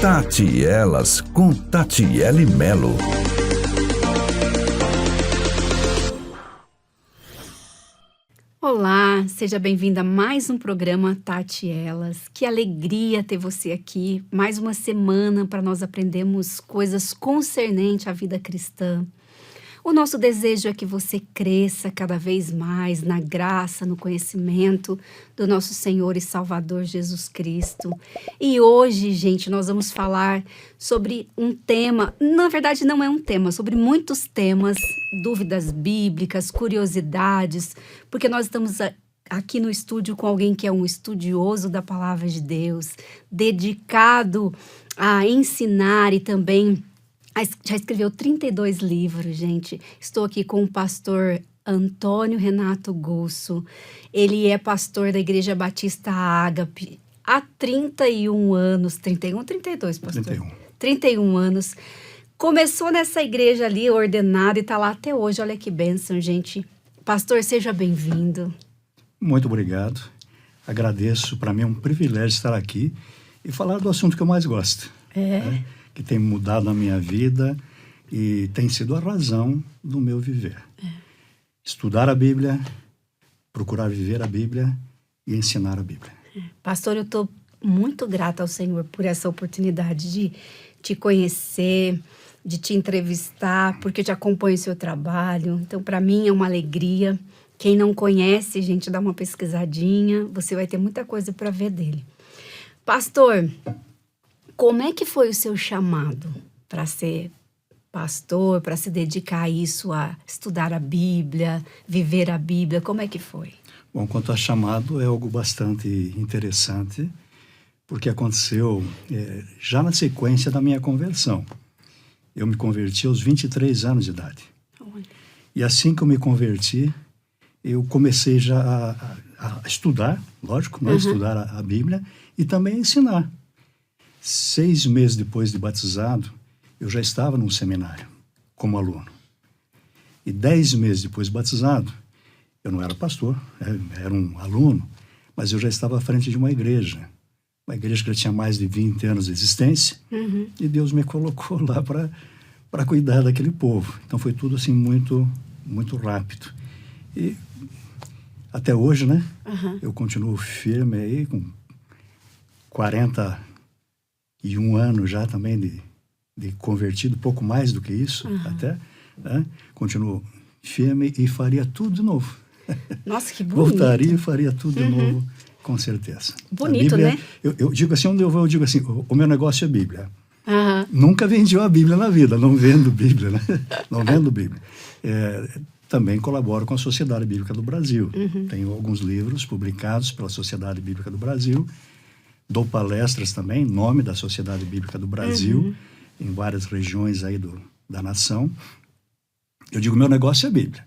Tati e Elas, com Tatiele Melo. Olá, seja bem-vinda a mais um programa Tati e Elas. Que alegria ter você aqui. Mais uma semana para nós aprendermos coisas concernentes à vida cristã. O nosso desejo é que você cresça cada vez mais na graça, no conhecimento do nosso Senhor e Salvador Jesus Cristo. E hoje, gente, nós vamos falar sobre um tema, na verdade não é um tema, sobre muitos temas, dúvidas bíblicas, curiosidades, porque nós estamos aqui no estúdio com alguém que é um estudioso da Palavra de Deus, dedicado a ensinar e também já escreveu 32 livros, gente. Estou aqui com o pastor Antônio Renato Gusso. Ele é pastor da Igreja Batista Ágape há 31 anos. 31 ou 32, pastor? 31. 31 anos. Começou nessa igreja ali, ordenado, e está lá até hoje. Olha que bênção, gente. Pastor, seja bem-vindo. Muito obrigado. Agradeço. Para mim é um privilégio estar aqui e falar do assunto que eu mais gosto. Né? Que tem mudado a minha vida e tem sido a razão do meu viver. Estudar a Bíblia, procurar viver a Bíblia e ensinar a Bíblia. Pastor, eu estou muito grata ao Senhor por essa oportunidade de te conhecer, de te entrevistar, porque eu te acompanho o seu trabalho. Então, para mim é uma alegria. Quem não conhece, gente, dá uma pesquisadinha, você vai ter muita coisa para ver dele. Pastor, como é que foi o seu chamado para ser pastor, para se dedicar a isso, a estudar a Bíblia, viver a Bíblia? Como é que foi? Bom, quanto a chamado, é algo bastante interessante, porque aconteceu já na sequência da minha conversão. Eu me converti aos 23 anos de idade. Olha. E assim que eu me converti, eu comecei já a estudar, lógico, né? Estudar a Bíblia e também a ensinar. 6 meses depois de batizado, eu já estava num seminário como aluno. E 10 meses depois de batizado, eu não era pastor, era um aluno, mas eu já estava à frente de uma igreja que já tinha mais de 20 anos de existência, e Deus me colocou lá para cuidar daquele povo. Então foi tudo assim muito, muito rápido. E até hoje, né? Eu continuo firme aí, com 41 anos já também de convertido, pouco mais do que isso até, né? Continuo firme e faria tudo de novo. Nossa, que bonito. Voltaria e faria tudo de novo, com certeza. Bonito, Bíblia, né? Eu digo assim, onde eu vou, eu digo assim, o meu negócio é Bíblia. Nunca vendi uma Bíblia na vida, não vendo Bíblia, né? Não vendo Bíblia. Também colaboro com a Sociedade Bíblica do Brasil. Tenho alguns livros publicados pela Sociedade Bíblica do Brasil. Dou palestras também, em nome da Sociedade Bíblica do Brasil, em várias regiões aí da nação. Eu digo, meu negócio é a Bíblia,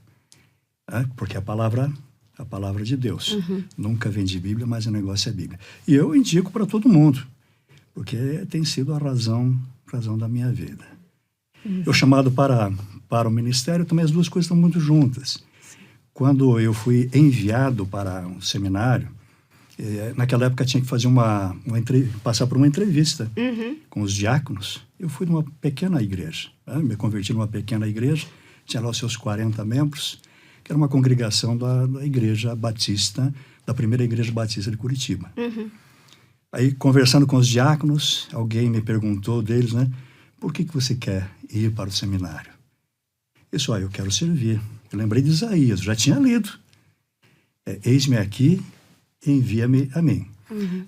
porque a palavra de Deus. Nunca vendi Bíblia, mas o negócio é a Bíblia. E eu indico para todo mundo, porque tem sido a razão da minha vida. Eu chamado para o ministério, também as duas coisas estão muito juntas. Quando eu fui enviado para um seminário, naquela época tinha que fazer passar por uma entrevista com os diáconos. Eu fui numa pequena igreja, me converti numa pequena igreja, tinha lá os seus 40 membros, que era uma congregação da Igreja Batista, da primeira Igreja Batista de Curitiba. Aí, conversando com os diáconos, alguém me perguntou deles, né, por que você quer ir para o seminário? Eu disse, eu quero servir. Eu lembrei de Isaías, eu já tinha lido. Eis-me aqui, envia-me a mim.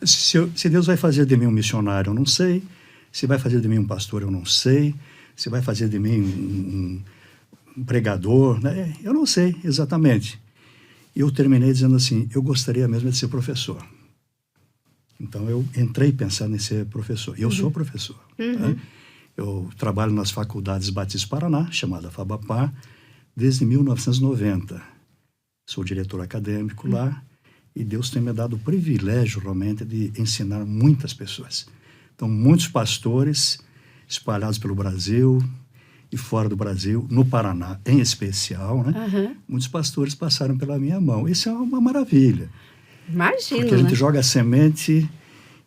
Se Deus vai fazer de mim um missionário, eu não sei. Se vai fazer de mim um pastor, eu não sei. Se vai fazer de mim um pregador, né? Eu não sei exatamente. E eu terminei dizendo assim, eu gostaria mesmo de ser professor. Então eu entrei pensando em ser professor. E eu sou professor. Né? Eu trabalho nas faculdades Batista Paraná, chamada FABAPAR, desde 1990. Sou diretor acadêmico lá. E Deus tem me dado o privilégio, realmente, de ensinar muitas pessoas. Então, muitos pastores espalhados pelo Brasil e fora do Brasil, no Paraná em especial, né? Muitos pastores passaram pela minha mão. Isso é uma maravilha. Imagina, porque a gente né? joga a semente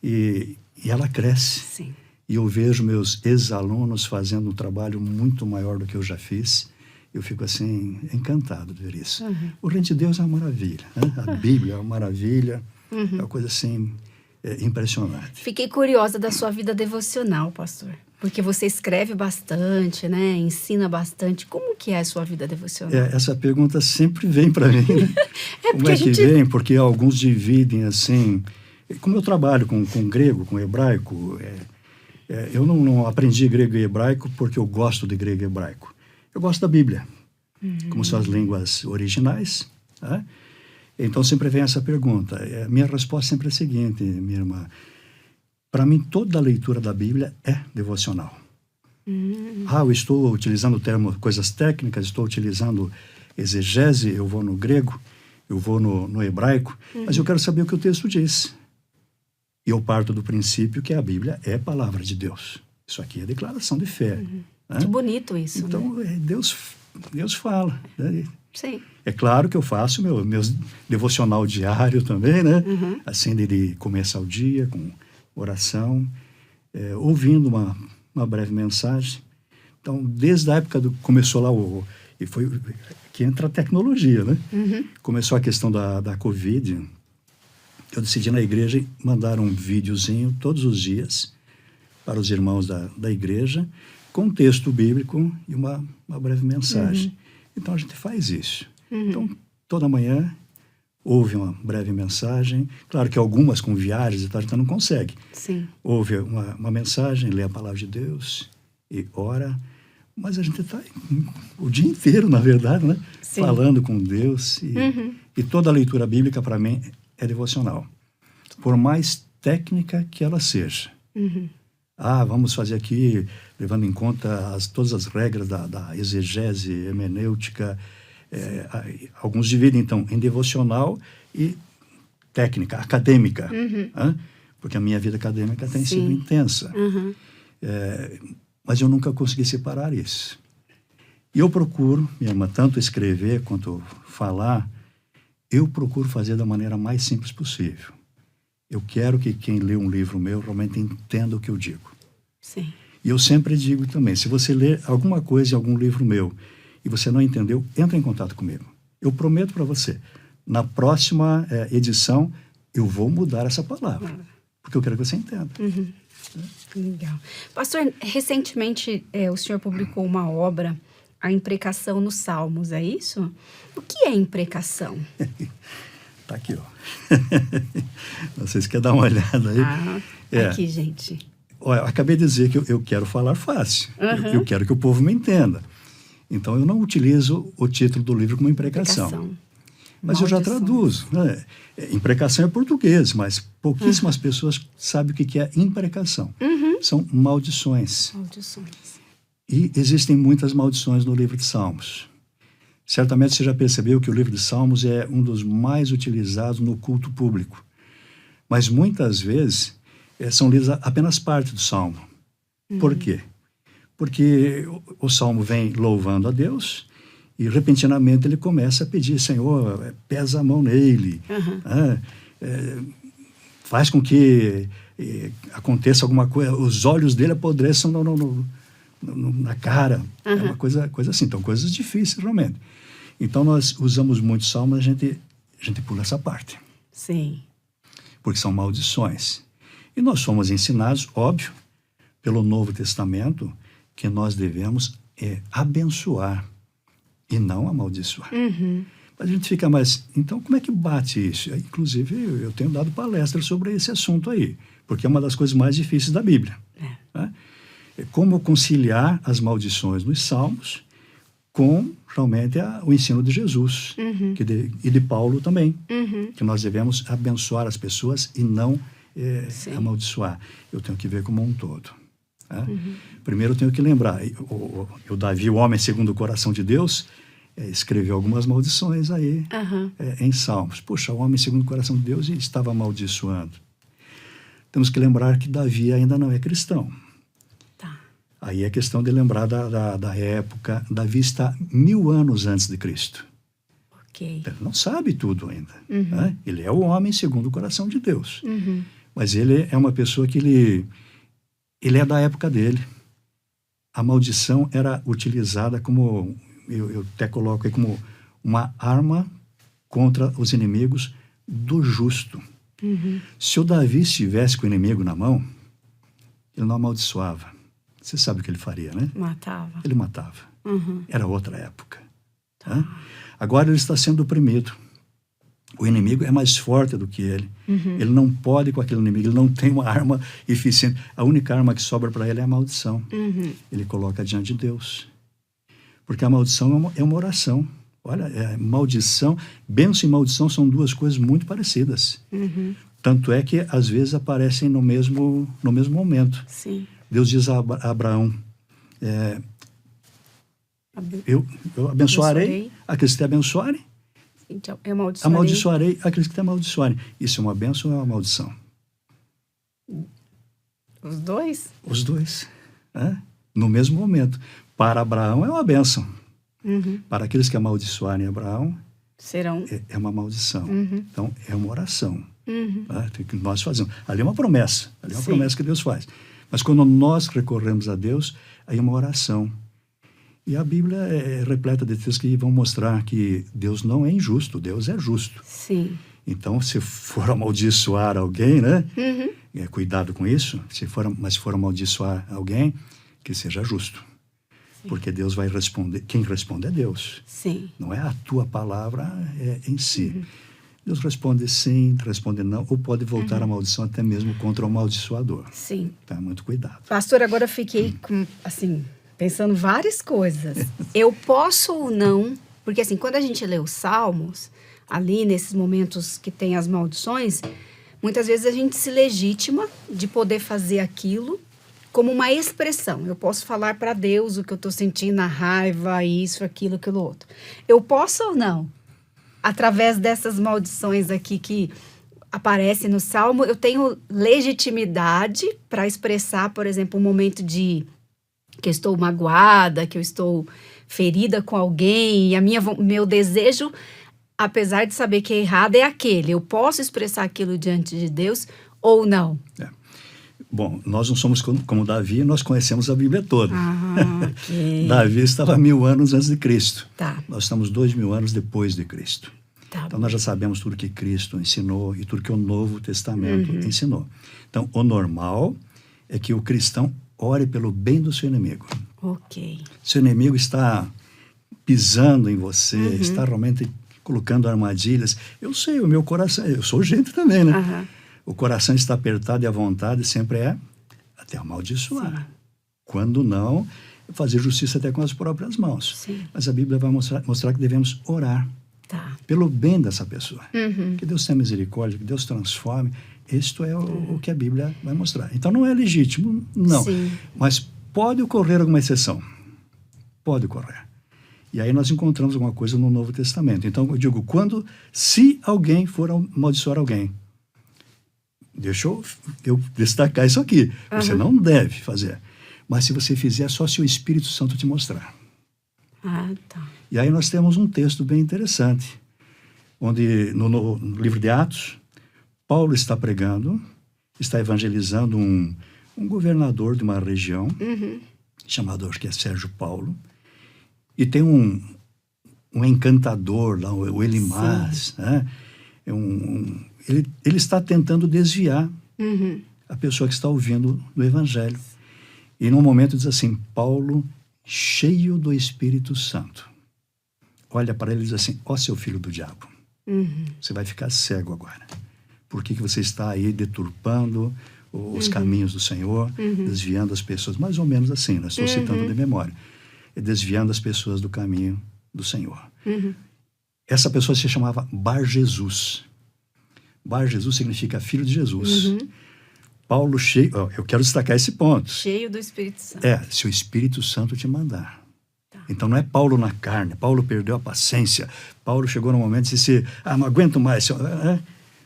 e ela cresce. Sim. e eu vejo meus ex-alunos fazendo um trabalho muito maior do que eu já fiz, eu fico assim, encantado de ver isso. O reino de Deus é uma maravilha, né? A Bíblia é uma maravilha, é uma coisa assim, impressionante. Fiquei curiosa da sua vida devocional, pastor. Porque você escreve bastante, né? Ensina bastante. Como que é a sua vida devocional? Essa pergunta sempre vem para mim, né? Como é que vem? Porque alguns dividem assim... Como eu trabalho com grego, com hebraico, eu não aprendi grego e hebraico porque eu gosto de grego e hebraico. Eu gosto da Bíblia, como são as línguas originais, tá? Então sempre vem essa pergunta. Minha resposta sempre é a seguinte, minha irmã. Para mim, toda a leitura da Bíblia é devocional. Eu estou utilizando o termo coisas técnicas, estou utilizando exegese, eu vou no grego, eu vou no hebraico, mas eu quero saber o que o texto diz. E eu parto do princípio que a Bíblia é palavra de Deus. Isso aqui é declaração de fé. Né? Que bonito isso, então, né? Deus fala. Né? Sim. É claro que eu faço meu devocional diário também, né? Assim, de começar o dia com oração, ouvindo uma breve mensagem. Então, desde a época começou lá e foi que entra a tecnologia, né? Começou a questão da Covid. Eu decidi na igreja mandar um videozinho todos os dias para os irmãos da igreja, com um texto bíblico e uma breve mensagem. Então, a gente faz isso. Então, toda manhã, ouve uma breve mensagem. Claro que algumas com viagens e tal, então não consegue. Sim. Ouve uma mensagem, lê a palavra de Deus e ora. Mas a gente está o dia inteiro, na verdade, né? Sim. Falando com Deus. E toda a leitura bíblica, para mim, é devocional. Por mais técnica que ela seja. Vamos fazer aqui, levando em conta todas as regras da exegese hermenêutica. Alguns dividem, então, em devocional e técnica, acadêmica. Porque a minha vida acadêmica tem sido intensa. Mas eu nunca consegui separar isso. E eu procuro, minha irmã, tanto escrever quanto falar, eu procuro fazer da maneira mais simples possível. Eu quero que quem lê um livro meu realmente entenda o que eu digo. Sim. E eu sempre digo também, se você ler alguma coisa em algum livro meu e você não entendeu, entra em contato comigo. Eu prometo para você, na próxima edição, eu vou mudar essa palavra. Porque eu quero que você entenda. Legal. Pastor, recentemente o senhor publicou uma obra, A Imprecação nos Salmos, é isso? O que é imprecação? Tá aqui, ó. Não sei se quer dar uma olhada aí. Aqui, gente. Olha, eu acabei de dizer que eu quero falar fácil. Eu quero que o povo me entenda. Então, eu não utilizo o título do livro como imprecação. Mas eu já traduzo. Né? Imprecação é português, mas pouquíssimas pessoas sabem o que é imprecação. São maldições. E existem muitas maldições no livro de Salmos. Certamente você já percebeu que o livro de Salmos é um dos mais utilizados no culto público. Mas muitas vezes são lidas apenas parte do Salmo. Por quê? Porque o Salmo vem louvando a Deus e repentinamente ele começa a pedir, Senhor, pesa a mão nele, faz com que aconteça alguma coisa, os olhos dele apodreçam na cara, é uma coisa assim, então coisas difíceis realmente. Então nós usamos muito Salmo, a gente pula essa parte. Sim. Porque são maldições. E nós somos ensinados, óbvio, pelo Novo Testamento, que nós devemos abençoar e não amaldiçoar. Mas a gente fica mais... Então, como é que bate isso? Inclusive, eu tenho dado palestras sobre esse assunto aí, porque é uma das coisas mais difíceis da Bíblia. Né? Como conciliar as maldições nos Salmos com, realmente, o ensino de Jesus e de Paulo também, que nós devemos abençoar as pessoas e não amaldiçoar. Eu tenho que ver como um todo. Primeiro eu tenho que lembrar, o Davi, o homem segundo o coração de Deus, escreveu algumas maldições aí em Salmos. Poxa, o homem segundo o coração de Deus estava amaldiçoando. Temos que lembrar que Davi ainda não é cristão. Tá. Aí é questão de lembrar da época. Davi está 1000 anos antes de Cristo. Ok. Ele não sabe tudo ainda. Né? Ele é o homem segundo o coração de Deus. Mas ele é uma pessoa que ele é da época dele. A maldição era utilizada como, eu até coloco aí, como uma arma contra os inimigos do justo. Se o Davi estivesse com o inimigo na mão, ele não amaldiçoava. Você sabe o que ele faria, né? Matava. Ele matava. Era outra época. Tá? Agora ele está sendo oprimido. O inimigo é mais forte do que ele. Ele não pode com aquele inimigo, ele não tem uma arma eficiente. A única arma que sobra para ele é a maldição. Ele coloca diante de Deus. Porque a maldição é uma oração. Olha, maldição, bênção e maldição são duas coisas muito parecidas. Tanto é que às vezes aparecem no mesmo momento. Sim. Deus diz a Abraão, eu abençoarei aqueles que te abençoarem. Então, amaldiçoarei aqueles que te amaldiçoarem. Isso é uma bênção ou é uma maldição? Os dois? Os dois. No mesmo momento. Para Abraão é uma bênção. Para aqueles que amaldiçoarem Abraão, serão. É uma maldição. Então, é uma oração. Que nós fazemos. Ali é uma promessa. Ali é uma promessa que Deus faz. Mas quando nós recorremos a Deus, aí é uma oração. E a Bíblia é repleta de textos que vão mostrar que Deus não é injusto, Deus é justo. Sim. Então, se for amaldiçoar alguém, né? Cuidado com isso. Mas se for amaldiçoar alguém, que seja justo. Sim. Porque Deus vai responder. Quem responde é Deus. Sim. Não é a tua palavra em si. Deus responde sim, responde não, ou pode voltar a maldição até mesmo contra o amaldiçoador. Sim. Então, muito cuidado. Pastor, agora eu fiquei pensando várias coisas. Eu posso ou não, porque assim, quando a gente lê os Salmos, ali nesses momentos que tem as maldições, muitas vezes a gente se legitima de poder fazer aquilo como uma expressão. Eu posso falar para Deus o que eu estou sentindo, a raiva, isso, aquilo, aquilo outro. Eu posso ou não? Através dessas maldições aqui que aparecem no Salmo, eu tenho legitimidade para expressar, por exemplo, um momento de que eu estou magoada, que eu estou ferida com alguém, e meu desejo, apesar de saber que é errado, é aquele. Eu posso expressar aquilo diante de Deus ou não? Bom, nós não somos como Davi, nós conhecemos a Bíblia toda. Okay. Davi estava 1000 anos antes de Cristo. Tá. Nós estamos 2000 anos depois de Cristo. Tá. Então, nós já sabemos tudo que Cristo ensinou e tudo que o Novo Testamento ensinou. Então, o normal é que o cristão ore pelo bem do seu inimigo. Ok. Seu inimigo está pisando em você, está realmente colocando armadilhas. Eu sei, o meu coração, eu sou gente também, né? O coração está apertado e a vontade sempre é até amaldiçoar. Sim. Quando não, fazer justiça até com as próprias mãos. Sim. Mas a Bíblia vai mostrar que devemos orar pelo bem dessa pessoa. Que Deus tenha misericórdia, que Deus transforme. Isto é o que a Bíblia vai mostrar. Então, não é legítimo, não. Sim. Mas pode ocorrer alguma exceção. Pode ocorrer. E aí nós encontramos alguma coisa no Novo Testamento. Então, eu digo, se alguém for amaldiçoar alguém, deixa eu destacar isso aqui. Você não deve fazer. Mas se você fizer, só se o Espírito Santo te mostrar. Tá. E aí nós temos um texto bem interessante, onde no livro de Atos, Paulo está pregando, está evangelizando um governador de uma região, chamado, acho que é Sérgio Paulo, e tem um encantador lá, o Elimas, né? Ele está tentando desviar a pessoa que está ouvindo do Evangelho. E num momento diz assim, Paulo, cheio do Espírito Santo, olha para ele e diz assim, seu filho do diabo, você vai ficar cego agora. Por que você está aí deturpando os caminhos do Senhor, desviando as pessoas? Mais ou menos assim, né? Estou citando de memória. Desviando as pessoas do caminho do Senhor. Essa pessoa se chamava Bar Jesus. Bar Jesus significa filho de Jesus. Paulo cheio... eu quero destacar esse ponto. Cheio do Espírito Santo. Se o Espírito Santo te mandar. Então não é Paulo na carne. Paulo perdeu a paciência. Paulo chegou num momento e disse, não aguento mais.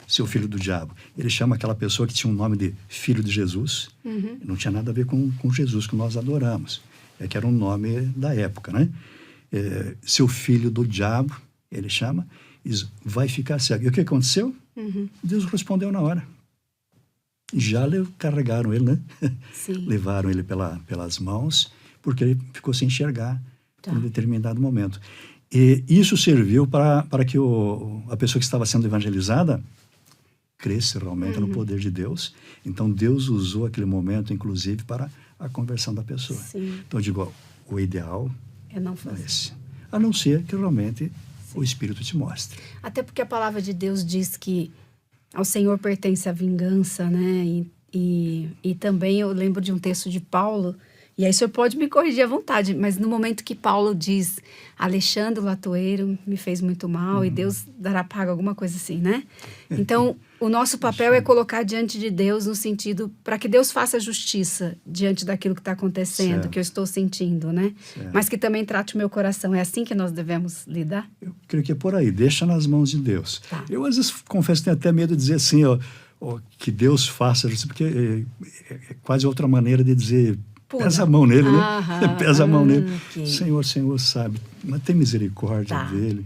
Seu filho do diabo. Ele chama aquela pessoa que tinha um nome de filho de Jesus. Não tinha nada a ver com Jesus que nós adoramos. Que era um nome da época, né? Seu filho do diabo, ele chama, diz, vai ficar cego. E o que aconteceu? Deus respondeu na hora. já carregaram ele, né? Sim. Levaram ele pelas mãos, porque ele ficou sem enxergar em um determinado momento. E isso serviu para que a pessoa que estava sendo evangelizada cresce realmente no poder de Deus. Então, Deus usou aquele momento, inclusive, para a conversão da pessoa. Sim. Então, eu digo, o ideal é não fazer. É esse. A não ser que realmente o Espírito te mostre. Até porque a palavra de Deus diz que ao Senhor pertence a vingança, né? E também eu lembro de um texto de Paulo, e aí o senhor pode me corrigir à vontade, mas no momento que Paulo diz, Alexandre o latoeiro me fez muito mal e Deus dará paga, alguma coisa assim, né? Então, o nosso papel é colocar diante de Deus no sentido, para que Deus faça justiça diante daquilo que está acontecendo, certo, que eu estou sentindo, né? Certo. Mas que também trate o meu coração. É assim que nós devemos lidar? Eu creio que é por aí, deixa nas mãos de Deus. Tá. Eu, às vezes, confesso, tenho até medo de dizer assim, que Deus faça justiça, porque é quase outra maneira de dizer, pesa a mão nele, né? Pesa a mão nele. Okay. Senhor sabe, mas tem misericórdia Tá. dele.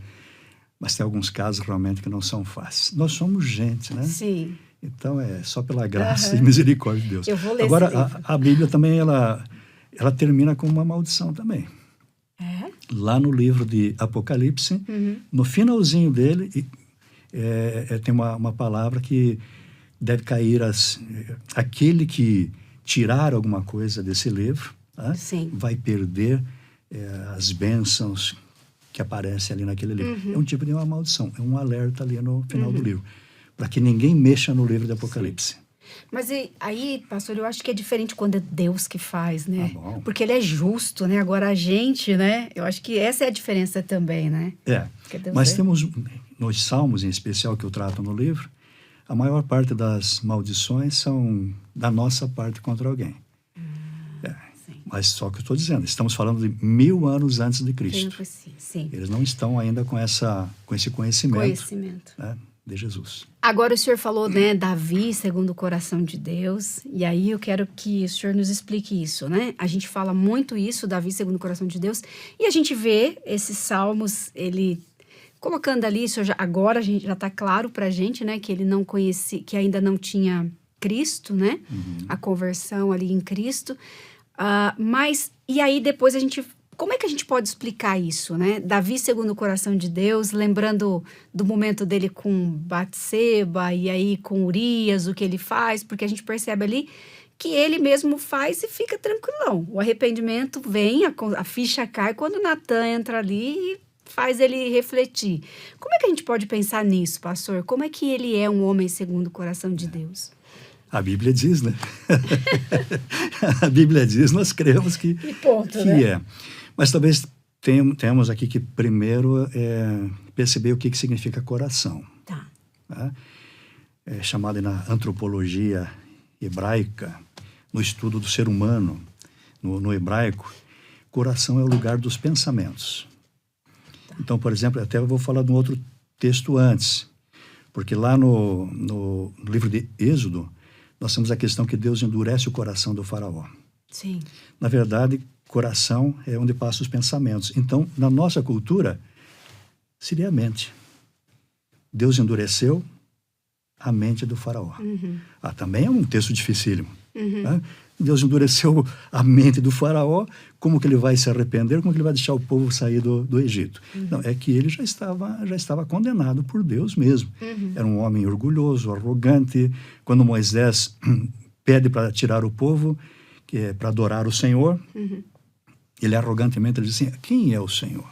Mas tem alguns casos realmente que não são fáceis. Nós somos gente, né? Sim. Então, é só pela graça e misericórdia de Deus. Eu vou ler Agora, esse livro. a Bíblia também, ela termina com uma maldição também. É? Lá no livro de Apocalipse, no finalzinho dele, tem uma palavra que deve cair aquele que tirar alguma coisa desse livro, tá? Sim. Vai perder as bênçãos que aparecem ali naquele livro. É um tipo de uma maldição, é um alerta ali no final do livro, para que ninguém mexa no livro de Apocalipse. Sim. Mas aí, pastor, eu acho que é diferente quando é Deus que faz, né? Ah, bom. Porque ele é justo, né? Agora a gente, né? Eu acho que essa é a diferença também, né? Mas temos, nos Salmos em especial que eu trato no livro, a maior parte das maldições são da nossa parte contra alguém. Mas só que eu estou dizendo, estamos falando de 1000 anos antes de Cristo. Sim. Eles não estão ainda com esse conhecimento. Né, de Jesus. Agora o senhor falou, né, Davi, segundo o coração de Deus, e aí eu quero que o senhor nos explique isso, né? A gente fala muito isso, Davi, segundo o coração de Deus, e a gente vê esses salmos, ele colocando ali, isso agora a gente já está claro para a gente, né, que ele não conhecia, que ainda não tinha Cristo, né? A conversão ali em Cristo. Mas, e aí depois como é que a gente pode explicar isso, né? Davi, segundo o coração de Deus, lembrando do momento dele com Batseba e aí com Urias, o que ele faz, porque a gente percebe ali que ele mesmo faz e fica tranquilão. O arrependimento vem, a ficha cai quando Natan entra ali e faz ele refletir. Como é que a gente pode pensar nisso, pastor? Como é que ele é um homem segundo o coração de Deus? A Bíblia diz, né? A Bíblia diz, nós cremos que, né? É. Mas talvez temos aqui que primeiro perceber o que significa coração. Tá. É chamado na antropologia hebraica, no estudo do ser humano, no hebraico, coração é o lugar dos pensamentos. Tá. Então, por exemplo, até eu vou falar de um outro texto antes, porque lá no livro de Êxodo, nós temos a questão que Deus endurece o coração do faraó. Sim. Na verdade, coração é onde passam os pensamentos. Então, na nossa cultura, seria a mente. Deus endureceu a mente do faraó. Também é um texto dificílimo. Né? Deus endureceu a mente do faraó, como que ele vai se arrepender, como que ele vai deixar o povo sair do Egito. Não, é que ele já estava condenado por Deus mesmo. Era um homem orgulhoso, arrogante. Quando Moisés pede para tirar o povo, que é para adorar o Senhor, ele arrogantemente diz assim, quem é o Senhor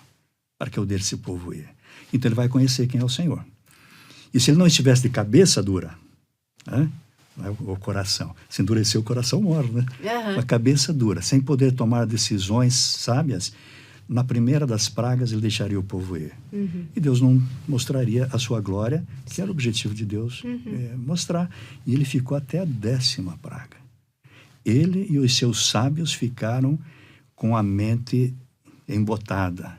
para que eu deixe esse povo ir? Então ele vai conhecer quem é o Senhor. E se ele não estivesse de cabeça dura, né? O coração, se endurecer o coração morre, né? A cabeça dura, sem poder tomar decisões sábias, na primeira das pragas ele deixaria o povo ir. E Deus não mostraria a sua glória, que era o objetivo de Deus mostrar. E ele ficou até a 10ª praga. Ele e os seus sábios ficaram com a mente embotada,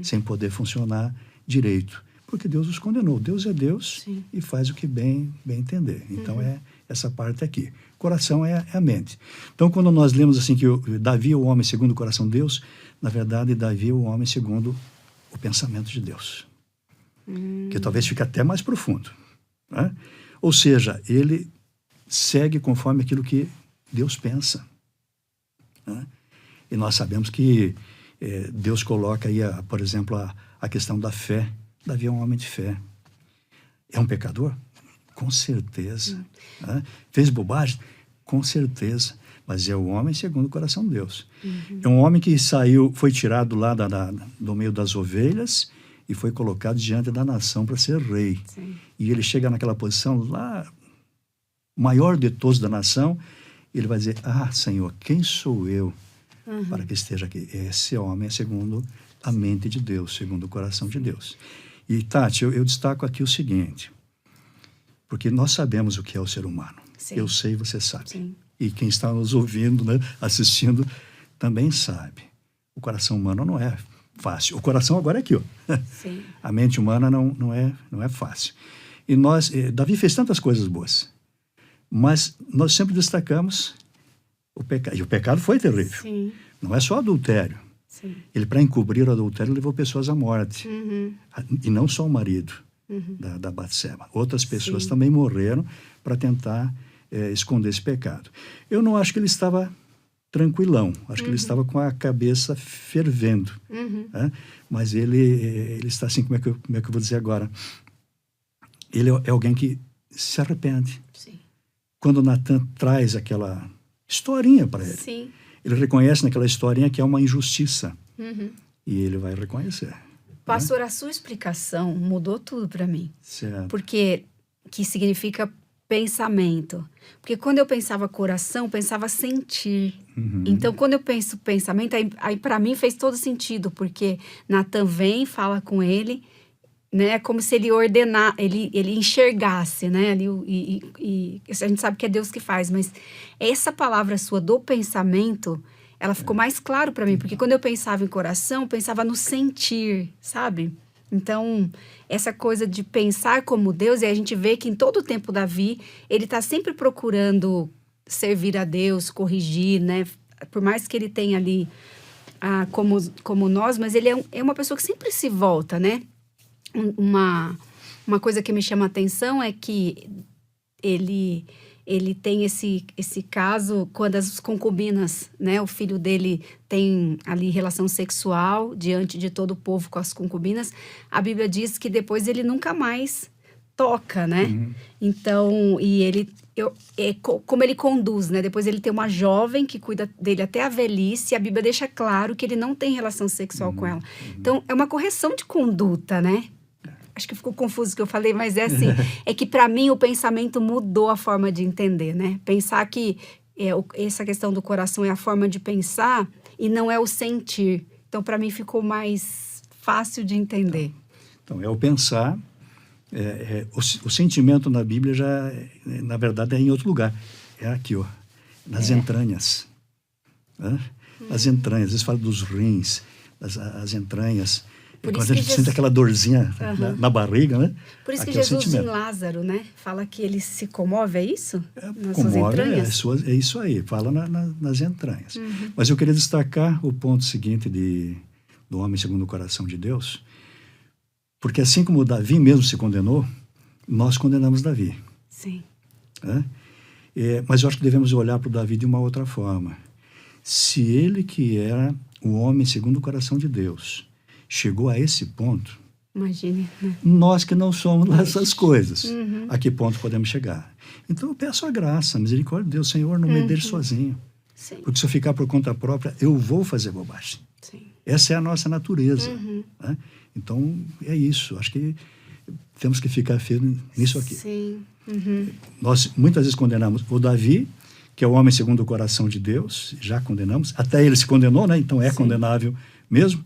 sem poder funcionar direito, porque Deus os condenou. Deus é Deus. Sim. E faz o que bem entender. Então é essa parte aqui. Coração é a mente. Então quando nós lemos assim que Davi é o homem segundo o coração de Deus, na verdade Davi é o homem segundo o pensamento de Deus. Que talvez fique até mais profundo. Né? Ou seja, ele segue conforme aquilo que Deus pensa. Né? E nós sabemos que Deus coloca aí, por exemplo, a questão da fé. Davi é um homem de fé. É um pecador? Com certeza. Né? Fez bobagem? Com certeza. Mas é o homem segundo o coração de Deus. É um homem que foi tirado lá do meio das ovelhas e foi colocado diante da nação para ser rei. Sim. E ele chega naquela posição lá, maior de todos da nação, e ele vai dizer, Senhor, quem sou eu para que esteja aqui? Esse homem é segundo a mente de Deus, segundo o coração de Deus. E, Tati, eu destaco aqui o seguinte, porque nós sabemos o que é o ser humano. Sim. Eu sei, você sabe. Sim. E quem está nos ouvindo, né, assistindo, também sabe. O coração humano não é fácil. O coração agora é aqui, ó. Sim. A mente humana não é fácil. E Davi fez tantas coisas boas, mas nós sempre destacamos o pecado. E o pecado foi terrível. Sim. Não é só adultério. Sim. Ele, para encobrir o adultério, levou pessoas à morte. E não só o marido da Batseba. Outras pessoas também morreram para tentar esconder esse pecado. Eu não acho que ele estava tranquilão. Acho que ele estava com a cabeça fervendo. Né? Mas ele está assim, como é que eu vou dizer agora? Ele é alguém que se arrepende. Sim. Quando Natan traz aquela historinha para ele, Sim. ele reconhece naquela historinha que é uma injustiça. E ele vai reconhecer. Pastor, a sua explicação mudou tudo para mim. Certo. Porque que significa pensamento. Porque quando eu pensava coração, eu pensava sentir. Então, quando eu penso pensamento, aí para mim fez todo sentido, porque Natan vem, fala com ele, né, como se ele ele enxergasse, né, ali, e a gente sabe que é Deus que faz, mas essa palavra sua do pensamento, ela ficou mais claro para mim, porque quando eu pensava em coração, eu pensava no sentir, sabe? Então, essa coisa de pensar como Deus, e a gente vê que em todo o tempo Davi, ele está sempre procurando servir a Deus, corrigir, né? Por mais que ele tenha ali, como nós, mas ele é uma pessoa que sempre se volta, né? Uma coisa que me chama a atenção é que ele tem esse caso quando as concubinas, né? O filho dele tem ali relação sexual diante de todo o povo com as concubinas. A Bíblia diz que depois ele nunca mais toca, né? Então, como ele conduz, né? Depois ele tem uma jovem que cuida dele até a velhice, e a Bíblia deixa claro que ele não tem relação sexual com ela. Então, é uma correção de conduta, né? Acho que ficou confuso o que eu falei, mas é assim, é que para mim o pensamento mudou a forma de entender, né? Pensar que essa questão do coração é a forma de pensar e não é o sentir. Então, para mim ficou mais fácil de entender. Então, é o pensar. O sentimento na Bíblia já, na verdade, é em outro lugar. É aqui, ó, nas entranhas. Né? Nas entranhas. Eles falam dos rins, as entranhas. Quando a gente sente aquela dorzinha na barriga, né? Por isso aqui que Jesus em Lázaro, né? Fala que ele se comove, é isso? Nas suas entranhas? É isso aí, fala nas entranhas. Mas eu queria destacar o ponto seguinte do homem segundo o coração de Deus, porque assim como Davi mesmo se condenou, nós condenamos Davi. Sim. Né? Mas eu acho que devemos olhar para o Davi de uma outra forma. Se ele, que era o homem segundo o coração de Deus, chegou a esse ponto, imagine, né? Nós que não somos essas coisas, a que ponto podemos chegar? Então eu peço a graça, a misericórdia de Deus, Senhor, não me deixe sozinho. Sim. Porque se eu ficar por conta própria, eu vou fazer bobagem. Sim. Essa é a nossa natureza. Né? Então, é isso. Acho que temos que ficar firme nisso aqui. Sim. Nós muitas vezes condenamos o Davi, que é o homem segundo o coração de Deus, já condenamos. Até ele se condenou, né? Então é condenável mesmo.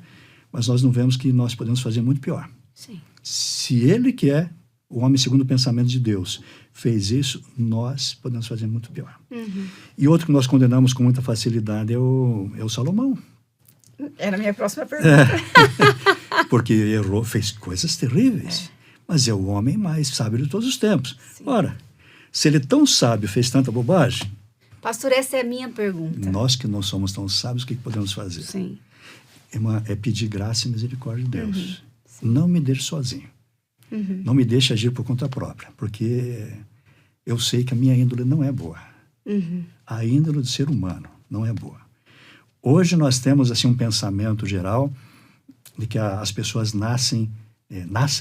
Mas nós não vemos que nós podemos fazer muito pior. Sim. Se ele, que é o homem segundo o pensamento de Deus, fez isso, nós podemos fazer muito pior. E outro que nós condenamos com muita facilidade é o Salomão. Era a minha próxima pergunta. Porque errou, fez coisas terríveis. Mas é o homem mais sábio de todos os tempos. Sim. Ora, se ele tão sábio fez tanta bobagem... Pastor, essa é a minha pergunta. Nós que não somos tão sábios, o que podemos fazer? Sim. É pedir graça e misericórdia de Deus. Não me deixe sozinho. Não me deixe agir por conta própria, porque eu sei que a minha índole não é boa. A índole do ser humano não é boa. Hoje nós temos assim um pensamento geral de que as pessoas nascem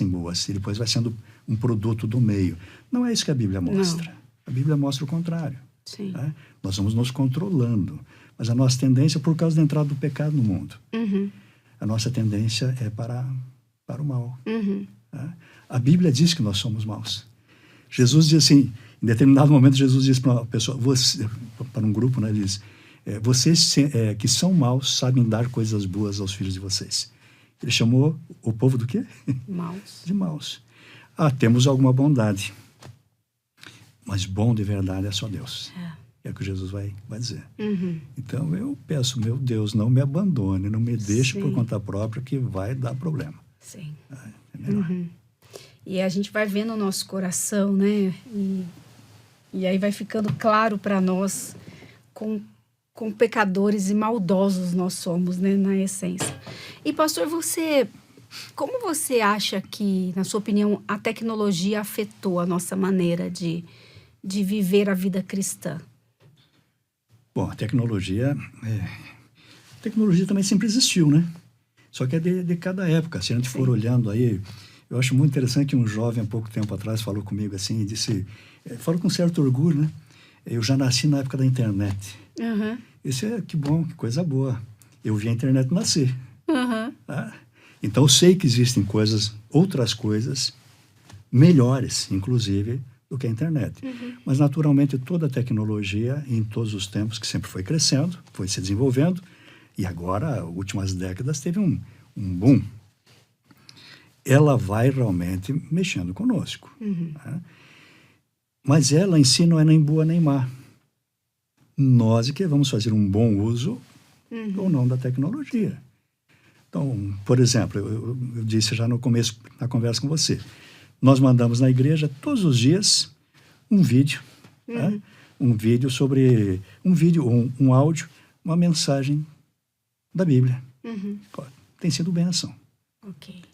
boas e depois vai sendo um produto do meio. Não é isso que a Bíblia mostra. Não. A Bíblia mostra o contrário. Sim. Né? Nós vamos nos controlando. Mas a nossa tendência, por causa da entrada do pecado no mundo, a nossa tendência é para o mal. Né? A Bíblia diz que nós somos maus. Jesus diz assim, em determinado momento, Jesus diz para uma pessoa, para um grupo, né, ele diz, vocês que são maus sabem dar coisas boas aos filhos de vocês. Ele chamou o povo do quê? Maus. De maus. Temos alguma bondade, mas bom de verdade é só Deus. É o que Jesus vai dizer. Então eu peço, meu Deus, não me abandone, não me deixe por conta própria, que vai dar problema. Sim. É melhor. E a gente vai vendo o nosso coração, né? E aí vai ficando claro para nós com pecadores e maldosos nós somos, né? Na essência. E pastor, como você acha que, na sua opinião, a tecnologia afetou a nossa maneira de viver a vida cristã? Bom, a tecnologia também sempre existiu, né? Só que é de cada época. Se a gente for olhando aí, eu acho muito interessante que um jovem, há pouco tempo atrás, falou comigo assim, e disse, falou com certo orgulho, né? Eu já nasci na época da internet. Isso que bom, que coisa boa. Eu vi a internet nascer. Então eu sei que existem outras coisas melhores, inclusive, do que a internet. Mas, naturalmente, toda a tecnologia, em todos os tempos, que sempre foi crescendo, foi se desenvolvendo, e agora, últimas décadas, teve um boom. Ela vai realmente mexendo conosco. Né? Mas ela em si não é nem boa nem má. Nós é que vamos fazer um bom uso ou não da tecnologia. Então, por exemplo, eu disse já no começo da conversa com você, nós mandamos na igreja todos os dias um vídeo, né? Um vídeo sobre, um áudio, uma mensagem da Bíblia. Tem sido bênção.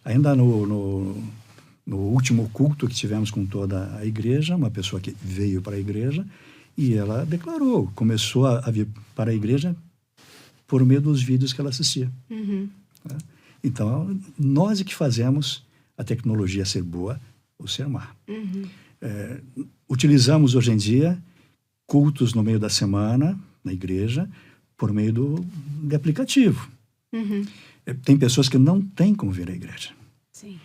Ainda no último culto que tivemos com toda a igreja, uma pessoa que veio para a igreja e ela declarou, começou a vir para a igreja por meio dos vídeos que ela assistia. Né? Então, nós é que fazemos a tecnologia ser boa ou ser má. Utilizamos hoje em dia cultos no meio da semana, na igreja, por meio de aplicativo. Tem pessoas que não têm como vir à igreja. Sim.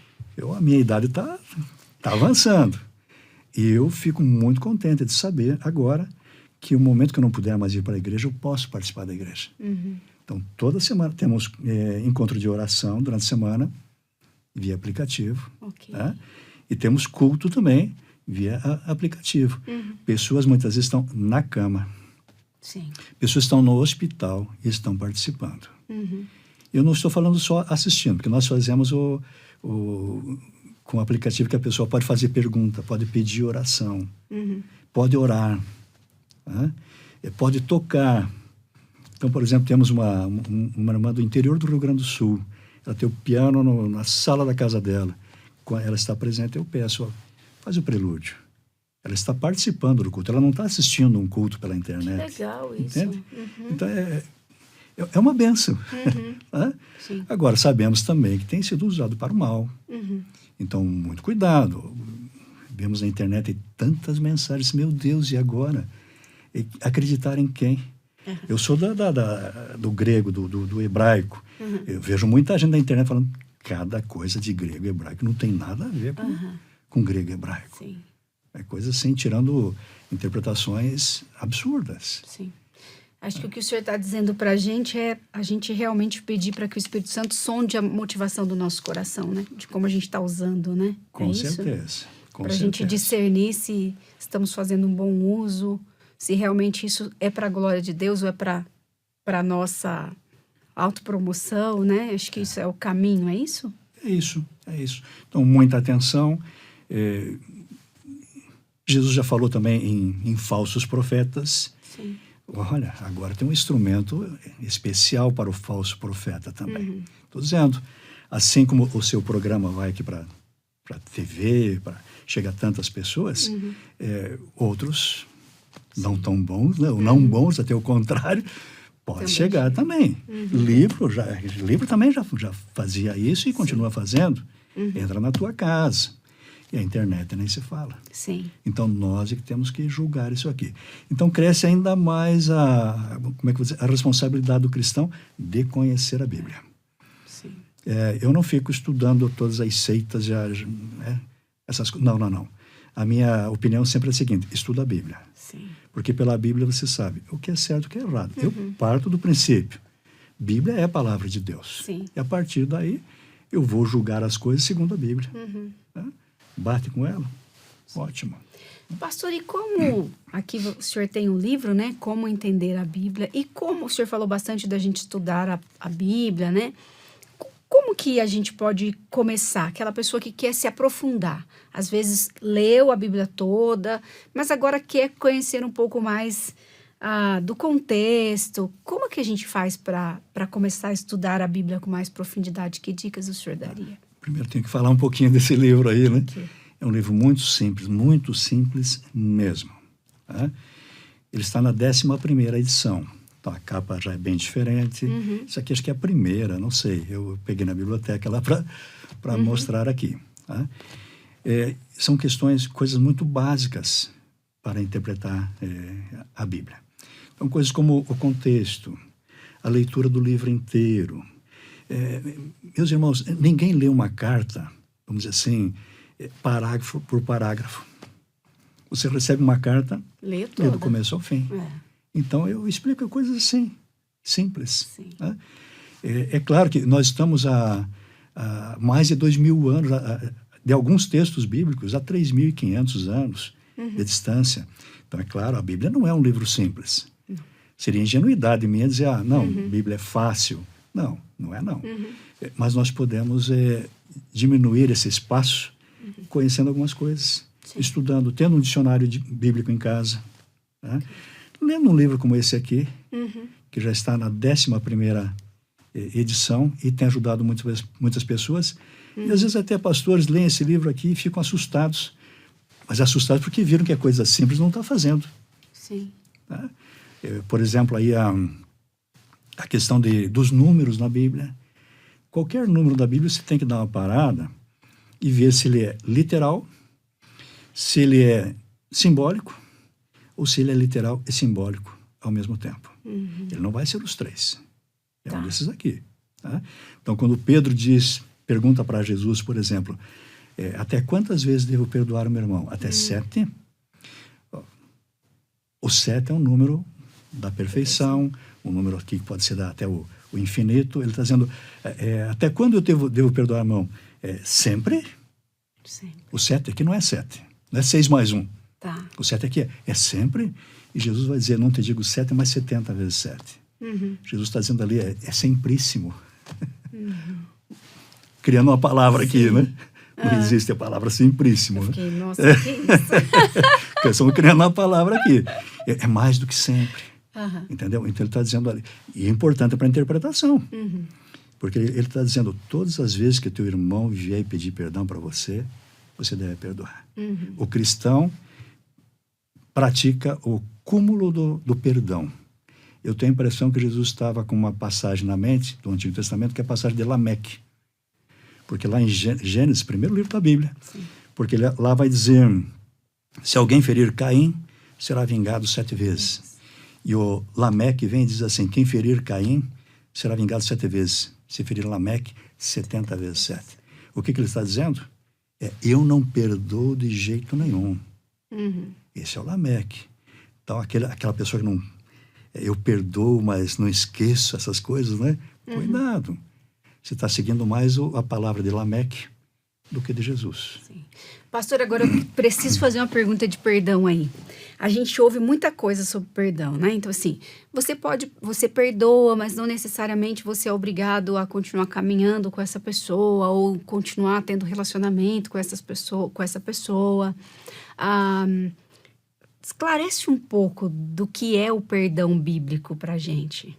A minha idade está avançando. E eu fico muito contente de saber agora que o momento que eu não puder mais ir para a igreja, eu posso participar da igreja. Então, toda semana temos encontro de oração durante a semana, via aplicativo. Né? E temos culto também, via aplicativo. Pessoas muitas vezes estão na cama. Sim. Pessoas estão no hospital e estão participando. Eu não estou falando só assistindo, porque nós fazemos com o aplicativo que a pessoa pode fazer pergunta, pode pedir oração, pode orar, né? Pode tocar. Então, por exemplo, temos uma irmã do interior do Rio Grande do Sul. Ela tem o piano na sala da casa dela. Quando ela está presente, eu peço, faz o prelúdio. Ela está participando do culto. Ela não está assistindo um culto pela internet. Que legal isso. Entende? Então, é uma bênção. Né? Agora, sabemos também que tem sido usado para o mal. Então, muito cuidado. Vemos na internet tantas mensagens. Meu Deus, e agora? E acreditar em quem? Eu sou do grego, do hebraico. Eu vejo muita gente na internet falando cada coisa de grego e hebraico. Não tem nada a ver com grego e hebraico. Sim. É coisa assim, tirando interpretações absurdas. Sim. Acho que o que o senhor está dizendo para a gente é a gente realmente pedir para que o Espírito Santo sonde a motivação do nosso coração, né? De como a gente está usando, né? Com certeza. Para a gente discernir se estamos fazendo um bom uso, se realmente isso é para a glória de Deus ou é para a nossa autopromoção, né? Acho que isso é o caminho, é isso? É isso. Então, muita atenção. Jesus já falou também em falsos profetas. Sim. Olha, agora tem um instrumento especial para o falso profeta também. Estou dizendo, assim como o seu programa vai aqui para TV, chega a tantas pessoas, outros não tão bons, né? Ou não bons, até o contrário, pode chegar também. Livro também já fazia isso e continua fazendo. Entra na tua casa. E a internet nem se fala. Sim. Então, nós é que temos que julgar isso aqui. Então, cresce ainda mais a responsabilidade do cristão de conhecer a Bíblia. Sim. Eu não fico estudando todas as seitas, essas coisas. Não. A minha opinião sempre é a seguinte: estuda a Bíblia. Sim. Porque pela Bíblia você sabe o que é certo e o que é errado. Eu parto do princípio. Bíblia é a palavra de Deus. Sim. E a partir daí, eu vou julgar as coisas segundo a Bíblia. Né? Bate com ela? Ótimo. Pastor, e como aqui o senhor tem um livro, né? Como entender a Bíblia, e como o senhor falou bastante da gente estudar a Bíblia, né? Como que a gente pode começar? Aquela pessoa que quer se aprofundar. Às vezes leu a Bíblia toda, mas agora quer conhecer um pouco mais do contexto. Como que a gente faz para começar a estudar a Bíblia com mais profundidade? Que dicas o senhor daria? Primeiro tenho que falar um pouquinho desse livro aí, né? Okay. É um livro muito simples mesmo. Tá? Ele está na 11ª edição. Então, a capa já é bem diferente. Isso aqui acho que é a primeira, não sei. Eu peguei na biblioteca lá para mostrar aqui. Tá? São coisas muito básicas para interpretar a Bíblia. Então, coisas como o contexto, a leitura do livro inteiro. Meus irmãos, ninguém lê uma carta, vamos dizer assim, parágrafo por parágrafo. Você recebe uma carta, lê do começo ao fim. Então, eu explico coisas assim, simples. Né? É claro que nós estamos há mais de 2.000 anos, de alguns textos bíblicos, há 3.500 anos de distância. Então, é claro, a Bíblia não é um livro simples. Seria ingenuidade minha dizer, a Bíblia é fácil. Não é não. Mas nós podemos diminuir esse espaço conhecendo algumas coisas, estudando, tendo um dicionário bíblico em casa, né? Lendo um livro como esse aqui, que já está na 11ª edição e tem ajudado muitas pessoas. E às vezes até pastores leem esse livro aqui e ficam assustados. Mas assustados porque viram que a coisa simples não está fazendo. Sim. Tá? Por exemplo, aí a questão dos números na Bíblia. Qualquer número da Bíblia você tem que dar uma parada e ver se ele é literal, se ele é simbólico, ou se ele é literal e simbólico ao mesmo tempo. Ele não vai ser os três. É um desses aqui. Tá? Então, quando Pedro pergunta para Jesus, por exemplo, até quantas vezes devo perdoar o meu irmão? Até 7? O 7 é um número da perfeição, um número aqui que pode ser até o infinito. Ele está dizendo, até quando eu devo perdoar o meu irmão? Sempre? O 7 aqui não é 7, não é 6 mais 1. Tá. O 7 aqui é sempre, e Jesus vai dizer, não te digo 7, mas 70 vezes 7. Jesus está dizendo ali, é simpríssimo. Criando uma palavra aqui, né? Não existe a palavra simpríssimo. Eu fiquei, nossa, que isso? Estamos criando uma palavra aqui. É mais do que sempre. Entendeu? Então ele está dizendo ali. E é importante para a interpretação. Porque ele está dizendo, todas as vezes que teu irmão vier e pedir perdão para você, você deve perdoar. O cristão pratica o cúmulo do perdão. Eu tenho a impressão que Jesus estava com uma passagem na mente do Antigo Testamento, que é a passagem de Lameque. Porque lá em Gênesis, primeiro livro da Bíblia, porque lá vai dizer, se alguém ferir Caim, será vingado 7 vezes. E o Lameque vem e diz assim, quem ferir Caim, será vingado 7 vezes. Se ferir Lameque, 70 vezes 7. O que ele está dizendo? Eu não perdoo de jeito nenhum. Esse é o Lameque. Então, aquela pessoa que não... Eu perdoo, mas não esqueço essas coisas, né? Cuidado. Você está seguindo mais a palavra de Lameque do que de Jesus. Sim. Pastor, agora eu preciso fazer uma pergunta de perdão aí. A gente ouve muita coisa sobre perdão, né? Então, assim, você perdoa, mas não necessariamente você é obrigado a continuar caminhando com essa pessoa ou continuar tendo relacionamento com essa pessoa. Esclarece um pouco do que é o perdão bíblico para a gente.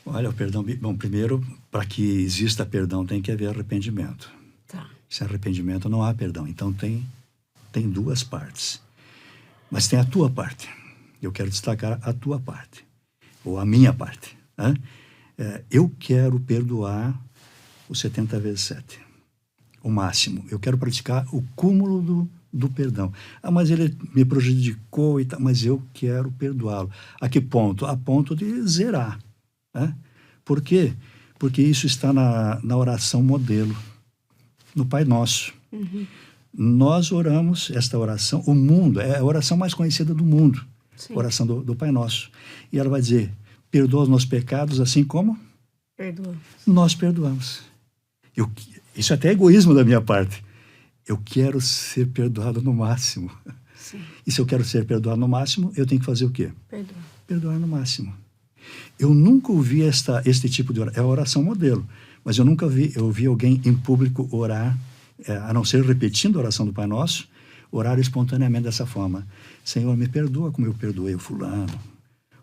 Olha, o perdão bíblico... Bom, primeiro, para que exista perdão, tem que haver arrependimento. Tá. Sem arrependimento não há perdão. Então, tem tem duas partes. Mas tem a tua parte. Eu quero destacar a tua parte, ou a minha parte. Né? Eu quero perdoar os 70 vezes 7, o máximo. Eu quero praticar o cúmulo do perdão. Mas ele me prejudicou e tal, mas eu quero perdoá-lo. A que ponto? A ponto de zerar. Né? Por quê? Porque isso está na oração modelo, no Pai Nosso. Uhum. Nós oramos esta oração, o mundo, é a oração mais conhecida do mundo, a oração do Pai Nosso. E ela vai dizer, perdoa os nossos pecados assim como nós perdoamos. Isso até é egoísmo da minha parte. Eu quero ser perdoado no máximo. Sim. E se eu quero ser perdoado no máximo, eu tenho que fazer o quê? Perdoar no máximo. Eu nunca ouvi este tipo de oração, é a oração modelo, mas eu nunca vi alguém em público orar, a não ser repetindo a oração do Pai Nosso, orar espontaneamente dessa forma. Senhor, me perdoa como eu perdoei o fulano,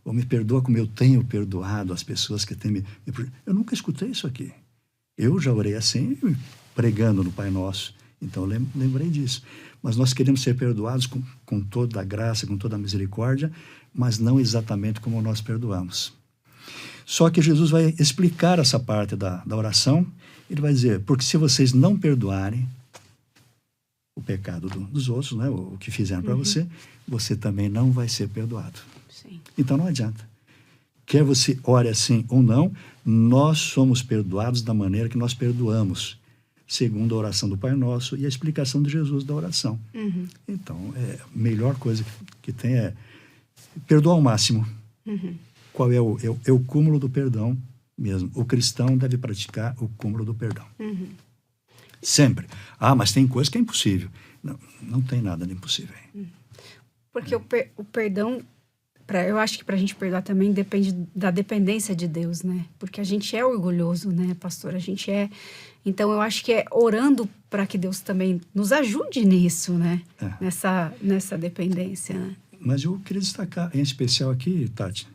ou me perdoa como eu tenho perdoado as pessoas que têm me... Eu nunca escutei isso aqui. Eu já orei assim, pregando no Pai Nosso, então lembrei disso. Mas nós queremos ser perdoados com toda a graça, com toda a misericórdia, mas não exatamente como nós perdoamos. Só que Jesus vai explicar essa parte da oração. Ele vai dizer, porque se vocês não perdoarem o pecado dos outros, né, o que fizeram para você, você também não vai ser perdoado. Sim. Então não adianta. Quer você ore assim ou não, nós somos perdoados da maneira que nós perdoamos, segundo a oração do Pai Nosso e a explicação de Jesus da oração. Uhum. Então, a melhor coisa que tem é perdoar ao máximo. Uhum. Qual é o cúmulo do perdão mesmo. O cristão deve praticar o cúmulo do perdão. Uhum. Sempre. Mas tem coisa que é impossível. Não tem nada de impossível. Porque o perdão, eu acho que para a gente perdoar também depende da dependência de Deus, né? Porque a gente é orgulhoso, né, pastor? A gente é... Então, eu acho que é orando para que Deus também nos ajude nisso, né? Nessa dependência, né? Mas eu queria destacar, em especial aqui, Tati,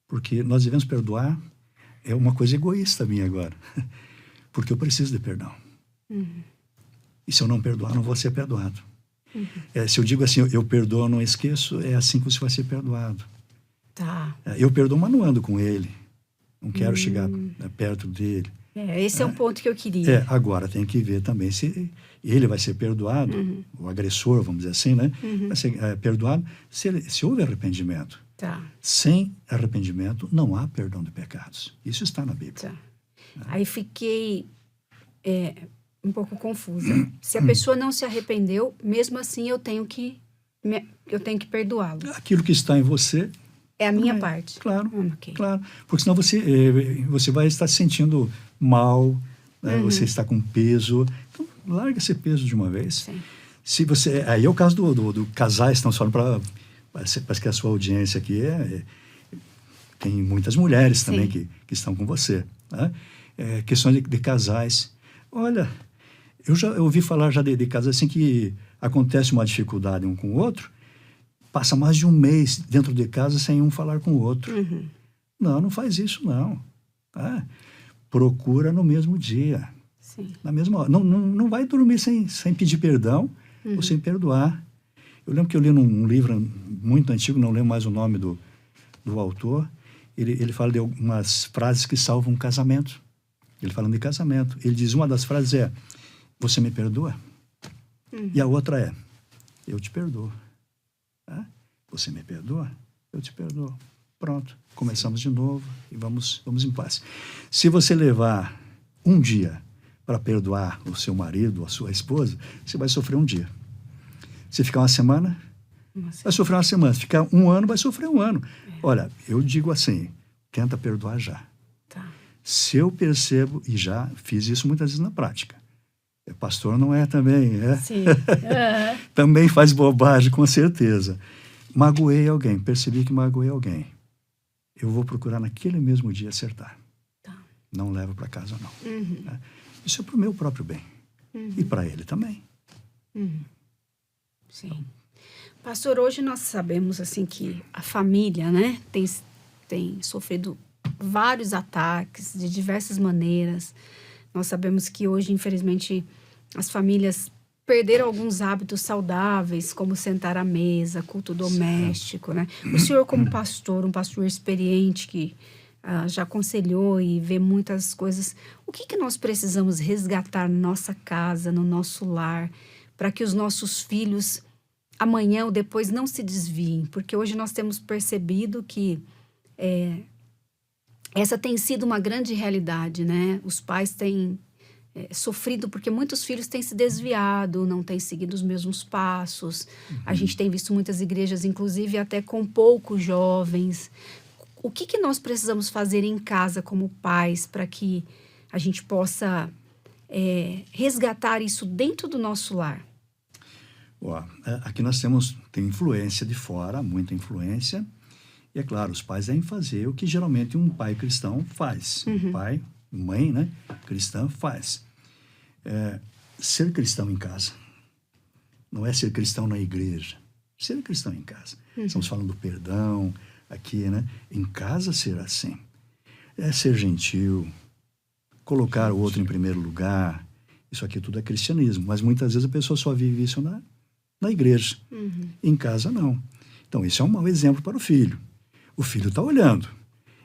porque nós devemos perdoar, é uma coisa egoísta minha agora, porque eu preciso de perdão. Uhum. E se eu não perdoar, não vou ser perdoado. Uhum. Se eu digo assim, eu perdoo, não esqueço, é assim que você vai ser perdoado. Tá. Eu perdoo, mas não ando com ele. Não quero chegar perto dele. Esse é um ponto que eu queria. Agora tem que ver também se ele vai ser perdoado, o agressor, vamos dizer assim, né? Vai ser perdoado se houve arrependimento. Tá. Sem arrependimento, não há perdão de pecados. Isso está na Bíblia. Tá. Aí fiquei um pouco confusa. Se a pessoa não se arrependeu, mesmo assim eu tenho que perdoá-lo. Aquilo que está em você... É a minha parte. Claro, Okay. Claro. Porque senão você vai estar se sentindo mal, né? Você está com peso. Então, larga esse peso de uma vez. Sim. Se você... Aí é o caso do casais, estão falando para... Parece que a sua audiência aqui tem muitas mulheres também que estão com você. Né? Questões de casais. Olha, eu ouvi falar já de casais assim que acontece uma dificuldade um com o outro, passa mais de um mês dentro de casa sem um falar com o outro. Uhum. Não faz isso não. Tá? Procura no mesmo dia. Sim. Na mesma hora. Não vai dormir sem pedir perdão ou sem perdoar. Eu lembro que eu li num livro muito antigo, não lembro mais o nome do autor, ele fala de algumas frases que salvam um casamento. Ele falando de casamento. Ele diz, uma das frases é, você me perdoa? E a outra é, eu te perdoo. Tá? Você me perdoa? Eu te perdoo. Pronto, começamos de novo e vamos em paz. Se você levar um dia para perdoar o seu marido ou a sua esposa, você vai sofrer um dia. Se ficar uma semana, vai sofrer uma semana. Se ficar um ano, vai sofrer um ano. Olha, eu digo assim, tenta perdoar já. Tá. Se eu percebo, e já fiz isso muitas vezes na prática. Pastor não é também, Sim. Também faz bobagem, com certeza. Magoei alguém, percebi que magoei alguém. Eu vou procurar naquele mesmo dia acertar. Tá. Não levo para casa, não. Né? Isso é para o meu próprio bem. E para ele também. Sim. Pastor, hoje nós sabemos assim que a família, né, tem sofrido vários ataques de diversas maneiras. Nós sabemos que hoje, infelizmente, as famílias perderam alguns hábitos saudáveis, como sentar à mesa, culto doméstico, né? O senhor, como pastor, um pastor experiente que já aconselhou e vê muitas coisas, o que nós precisamos resgatar na nossa casa, no nosso lar, para que os nossos filhos, amanhã ou depois, não se desviem? Porque hoje nós temos percebido que essa tem sido uma grande realidade, né? Os pais têm sofrido porque muitos filhos têm se desviado, não têm seguido os mesmos passos. A gente tem visto muitas igrejas, inclusive até com poucos jovens. O que nós precisamos fazer em casa como pais para que a gente possa resgatar isso dentro do nosso lar? Aqui nós tem influência de fora, muita influência. E é claro, os pais devem fazer o que geralmente um pai cristão faz. Um pai, mãe, né, cristã faz. Ser cristão em casa. Não é ser cristão na igreja. Ser cristão em casa. Estamos falando do perdão aqui, né? Em casa ser assim. É ser gentil, colocar o outro em primeiro lugar. Isso aqui tudo é cristianismo. Mas muitas vezes a pessoa só vive isso na igreja. Em casa, não. Então, isso é um mau exemplo para o filho. O filho está olhando.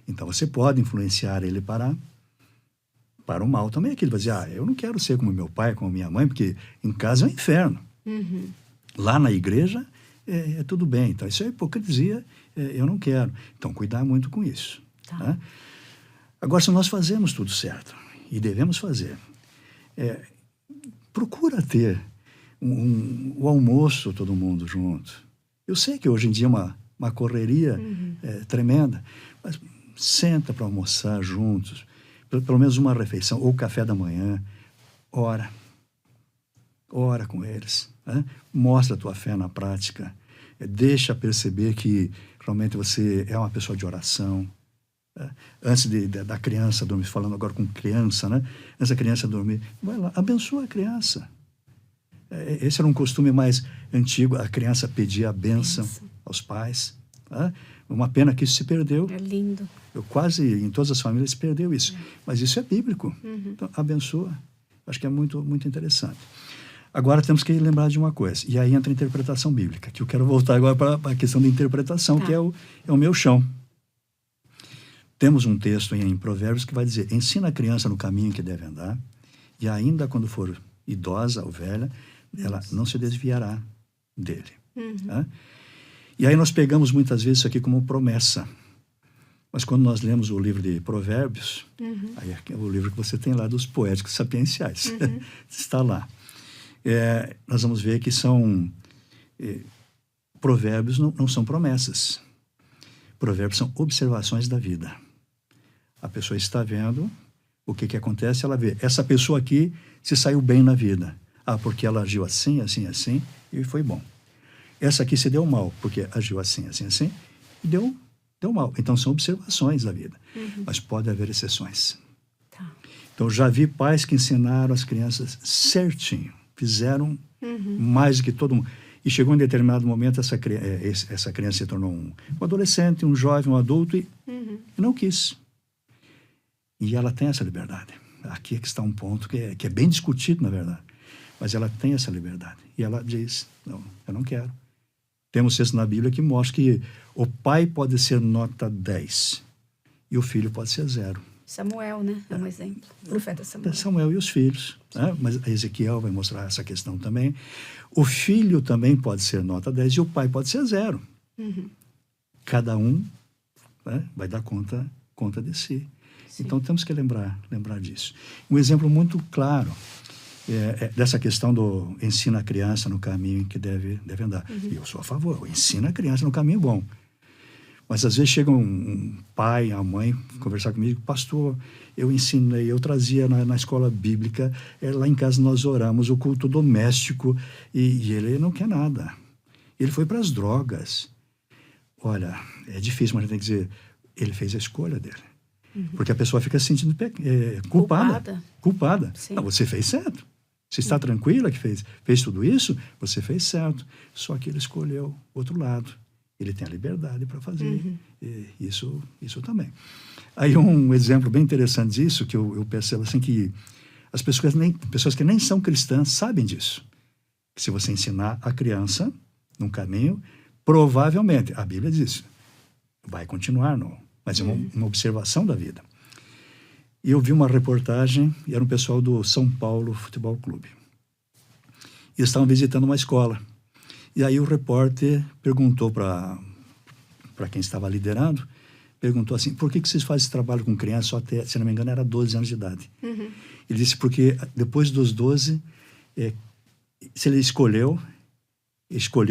Então, você pode influenciar ele para o mal também. Ele vai dizer, eu não quero ser como meu pai, como minha mãe, porque em casa é um inferno. Lá na igreja é tudo bem. Então, isso é hipocrisia, eu não quero. Então, cuidar muito com isso. Tá. Né? Agora, se nós fazemos tudo certo, e devemos fazer, procura ter o almoço todo mundo junto. Eu sei que hoje em dia é uma correria tremenda, mas senta para almoçar juntos, pelo menos uma refeição, ou café da manhã, ora com eles, né? Mostra a tua fé na prática, deixa perceber que realmente você é uma pessoa de oração. Antes da criança dormir, falando agora com criança, né? Antes da criança dormir, vai lá, abençoa a criança. Esse era um costume mais antigo, a criança pedir a bênção aos pais. Uma pena que isso se perdeu. É lindo. Quase em todas as famílias se perdeu isso. Mas isso é bíblico. Então, abençoa. Acho que é muito, muito interessante. Agora temos que lembrar de uma coisa. E aí entra a interpretação bíblica, que eu quero voltar agora para a questão da interpretação, que é o meu chão. Temos um texto em Provérbios que vai dizer, ensina a criança no caminho que deve andar, e ainda quando for idosa ou velha, ela não se desviará dele. E aí nós pegamos muitas vezes isso aqui como promessa. Mas quando nós lemos o livro de Provérbios, aí é o livro que você tem lá dos poéticos sapienciais, está lá. Nós vamos ver que provérbios não são promessas. Provérbios são observações da vida. A pessoa está vendo o que acontece, ela vê. Essa pessoa aqui se saiu bem na vida. Porque ela agiu assim, assim, assim, e foi bom. Essa aqui se deu mal, porque agiu assim, assim, assim, e deu mal. Então, são observações da vida. Mas pode haver exceções. Tá. Então, já vi pais que ensinaram as crianças certinho. Fizeram mais do que todo mundo. E chegou em determinado momento, essa criança se tornou um adolescente, um jovem, um adulto, e não quis. E ela tem essa liberdade. Aqui é que está um ponto que é bem discutido, na verdade. Mas ela tem essa liberdade. E ela diz, não, eu não quero. Temos texto na Bíblia que mostra que o pai pode ser nota 10 e o filho pode ser 0. Samuel, né? É um exemplo. O profeta Samuel. Samuel e os filhos. Né? Mas Ezequiel vai mostrar essa questão também. O filho também pode ser nota 10 e o pai pode ser 0. Cada um, né, vai dar conta de si. Sim. Então, temos que lembrar disso. Um exemplo muito claro dessa questão do ensina a criança no caminho que deve andar. E eu sou a favor, ensina a criança no caminho bom. Mas às vezes chega um pai, a mãe, conversar comigo, pastor, eu ensinei, eu trazia na escola bíblica, lá em casa nós oramos, o culto doméstico, e ele não quer nada. Ele foi para as drogas. Olha, é difícil, mas a gente tem que dizer, ele fez a escolha dele. Porque a pessoa fica se sentindo culpada. Não, você fez certo. Você está tranquila que fez tudo isso? Você fez certo. Só que ele escolheu outro lado. Ele tem a liberdade para fazer isso também. Aí um exemplo bem interessante disso, que eu percebo assim que as pessoas que nem são cristãs sabem disso. que se você ensinar a criança num caminho, provavelmente, a Bíblia diz isso, vai continuar, não, mas é uma observação da vida. E eu vi uma reportagem, e era um pessoal do São Paulo Futebol Clube. E eles estavam visitando uma escola. E aí o repórter perguntou para quem estava liderando, perguntou assim, por que vocês fazem esse trabalho com criança só até, se não me engano, era 12 anos de idade? Ele disse, porque depois dos 12, se ele escolheu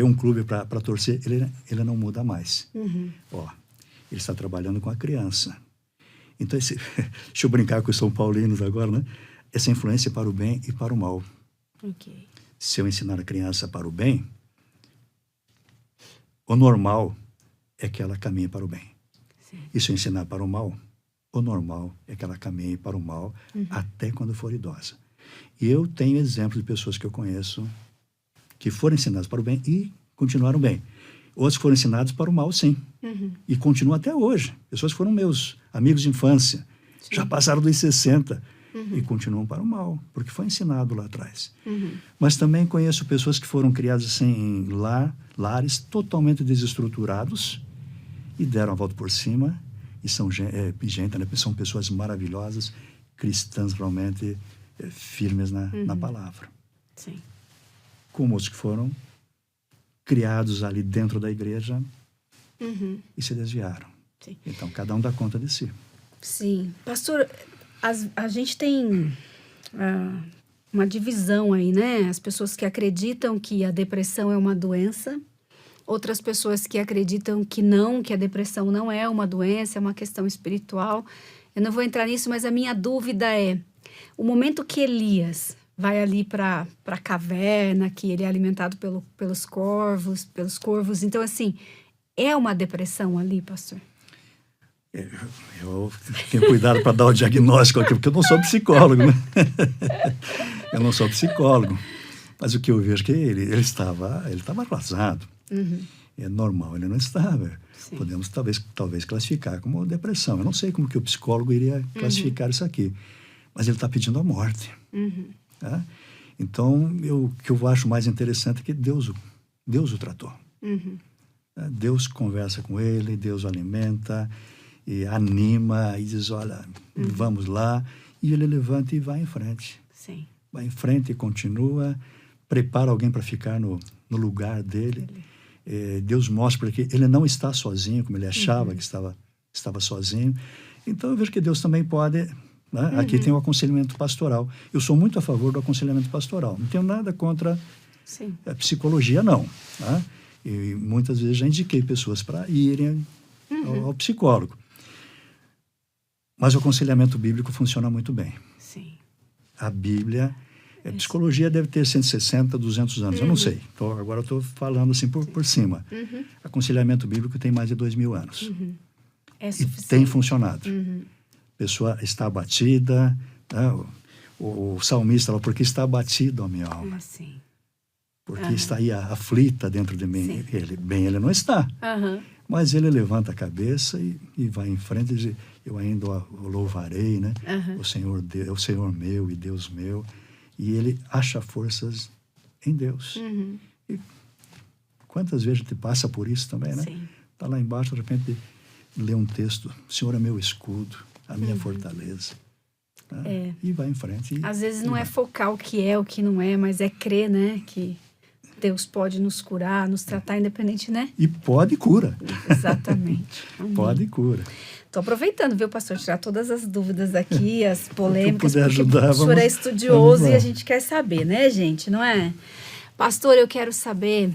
um clube para torcer, ele não muda mais. Ó, ele está trabalhando com a criança. Então, deixa eu brincar com os São Paulinos agora, né? Essa influência para o bem e para o mal. Ok. Se eu ensinar a criança para o bem, o normal é que ela caminhe para o bem. Sim. E se eu ensinar para o mal, o normal é que ela caminhe para o mal até quando for idosa. E eu tenho exemplos de pessoas que eu conheço que foram ensinadas para o bem e continuaram bem. Outros foram ensinados para o mal, sim. E continuam até hoje. Pessoas que foram meus amigos de infância, já passaram dos 60 e continuam para o mal, porque foi ensinado lá atrás. Mas também conheço pessoas que foram criadas assim, em lares totalmente desestruturados e deram a volta por cima e são gente, né? São pessoas maravilhosas, cristãs realmente firmes na palavra. Sim. Como os que foram criados ali dentro da igreja e se desviaram. Sim. Então, cada um dá conta de si. Sim. Pastor, a gente tem uma divisão aí, né? As pessoas que acreditam que a depressão é uma doença, outras pessoas que acreditam que não, que a depressão não é uma doença, é uma questão espiritual. Eu não vou entrar nisso, mas a minha dúvida é, o momento que Elias vai ali para a caverna, que ele é alimentado pelos corvos. Então, assim, é uma depressão ali, pastor? Eu tenho cuidado para dar o diagnóstico aqui, porque eu não sou psicólogo, né? Eu não sou psicólogo. Mas o que eu vejo é que ele estava arrasado. É normal, ele não estava. Sim. Podemos talvez classificar como depressão. Eu não sei como que o psicólogo iria classificar isso aqui. Mas ele está pedindo a morte. Tá? Então, o que eu acho mais interessante é que Deus o tratou. Deus conversa com ele, Deus o alimenta, e anima, e diz, olha, vamos lá. E ele levanta e vai em frente. Sim. Vai em frente e continua, prepara alguém para ficar no lugar dele. Deus mostra que ele não está sozinho, como ele achava que estava sozinho. Então, eu vejo que Deus também pode... Né? Aqui tem o aconselhamento pastoral. Eu sou muito a favor do aconselhamento pastoral. Não tenho nada contra a psicologia, não. Tá? E muitas vezes já indiquei pessoas para irem ao psicólogo. Mas o aconselhamento bíblico funciona muito bem. Sim. A Bíblia... A psicologia deve ter 160, 200 anos, eu não sei. Agora eu estou falando assim por cima. Aconselhamento bíblico tem mais de 2000 anos. É e tem funcionado. A pessoa está abatida, né? O salmista fala, porque está abatido a minha alma. Sim. Porque está aí aflita dentro de mim. Ele não está. Mas ele levanta a cabeça e vai em frente e diz, eu ainda o louvarei, né? O Senhor meu e Deus meu. E ele acha forças em Deus. E quantas vezes a gente passa por isso também, né? Está lá embaixo, de repente, lê um texto, o Senhor é meu escudo, a minha fortaleza. Né? E vai em frente. Às vezes não é focar o que é, o que não é, mas é crer, né? Que Deus pode nos curar, nos tratar independente, né? E pode e cura. Exatamente. Pode e cura. Estou aproveitando, viu, pastor, tirar todas as dúvidas aqui, as polêmicas, porque ajudar, o senhor é estudioso e a gente quer saber, né, gente, não é? Pastor, eu quero saber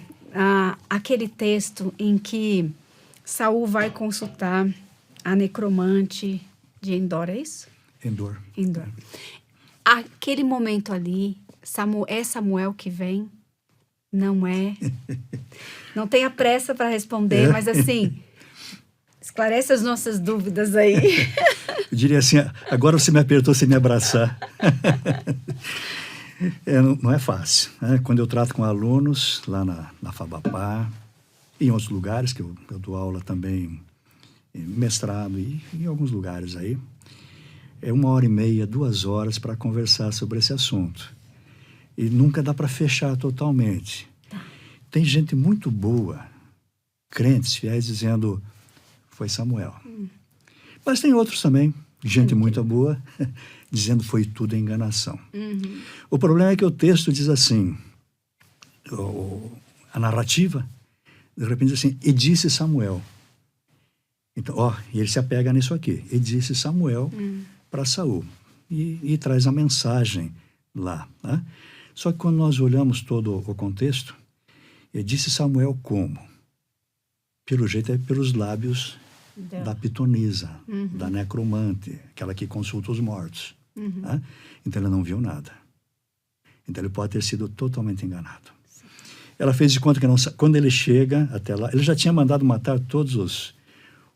aquele texto em que Saul vai consultar a necromante de Endor, é isso? Endor. Aquele momento ali, é Samuel que vem? Não é? Não tenha pressa para responder, mas assim... Esclarece as nossas dúvidas aí. Eu diria assim, agora você me apertou sem me abraçar. Não é fácil. Né? Quando eu trato com alunos lá na Fabapar, e em outros lugares, que eu dou aula também, mestrado e em alguns lugares aí, é 1h30, 2 horas para conversar sobre esse assunto. E nunca dá para fechar totalmente. Tem gente muito boa, crentes, fiéis, dizendo, foi Samuel. Mas tem outros também, gente muito boa, dizendo foi tudo enganação. O problema é que o texto diz assim, a narrativa, de repente diz assim, e disse Samuel. Então, e ele se apega nisso aqui, e disse Samuel para Saul. E traz a mensagem lá. Né? Só que quando nós olhamos todo o contexto, ele disse Samuel como? Pelo jeito é pelos lábios da pitonisa, da necromante, aquela que consulta os mortos. Né? Então ele não viu nada. Então ele pode ter sido totalmente enganado. Sim. Ela fez de conta que não sabe. Quando ele chega até lá, ele já tinha mandado matar todos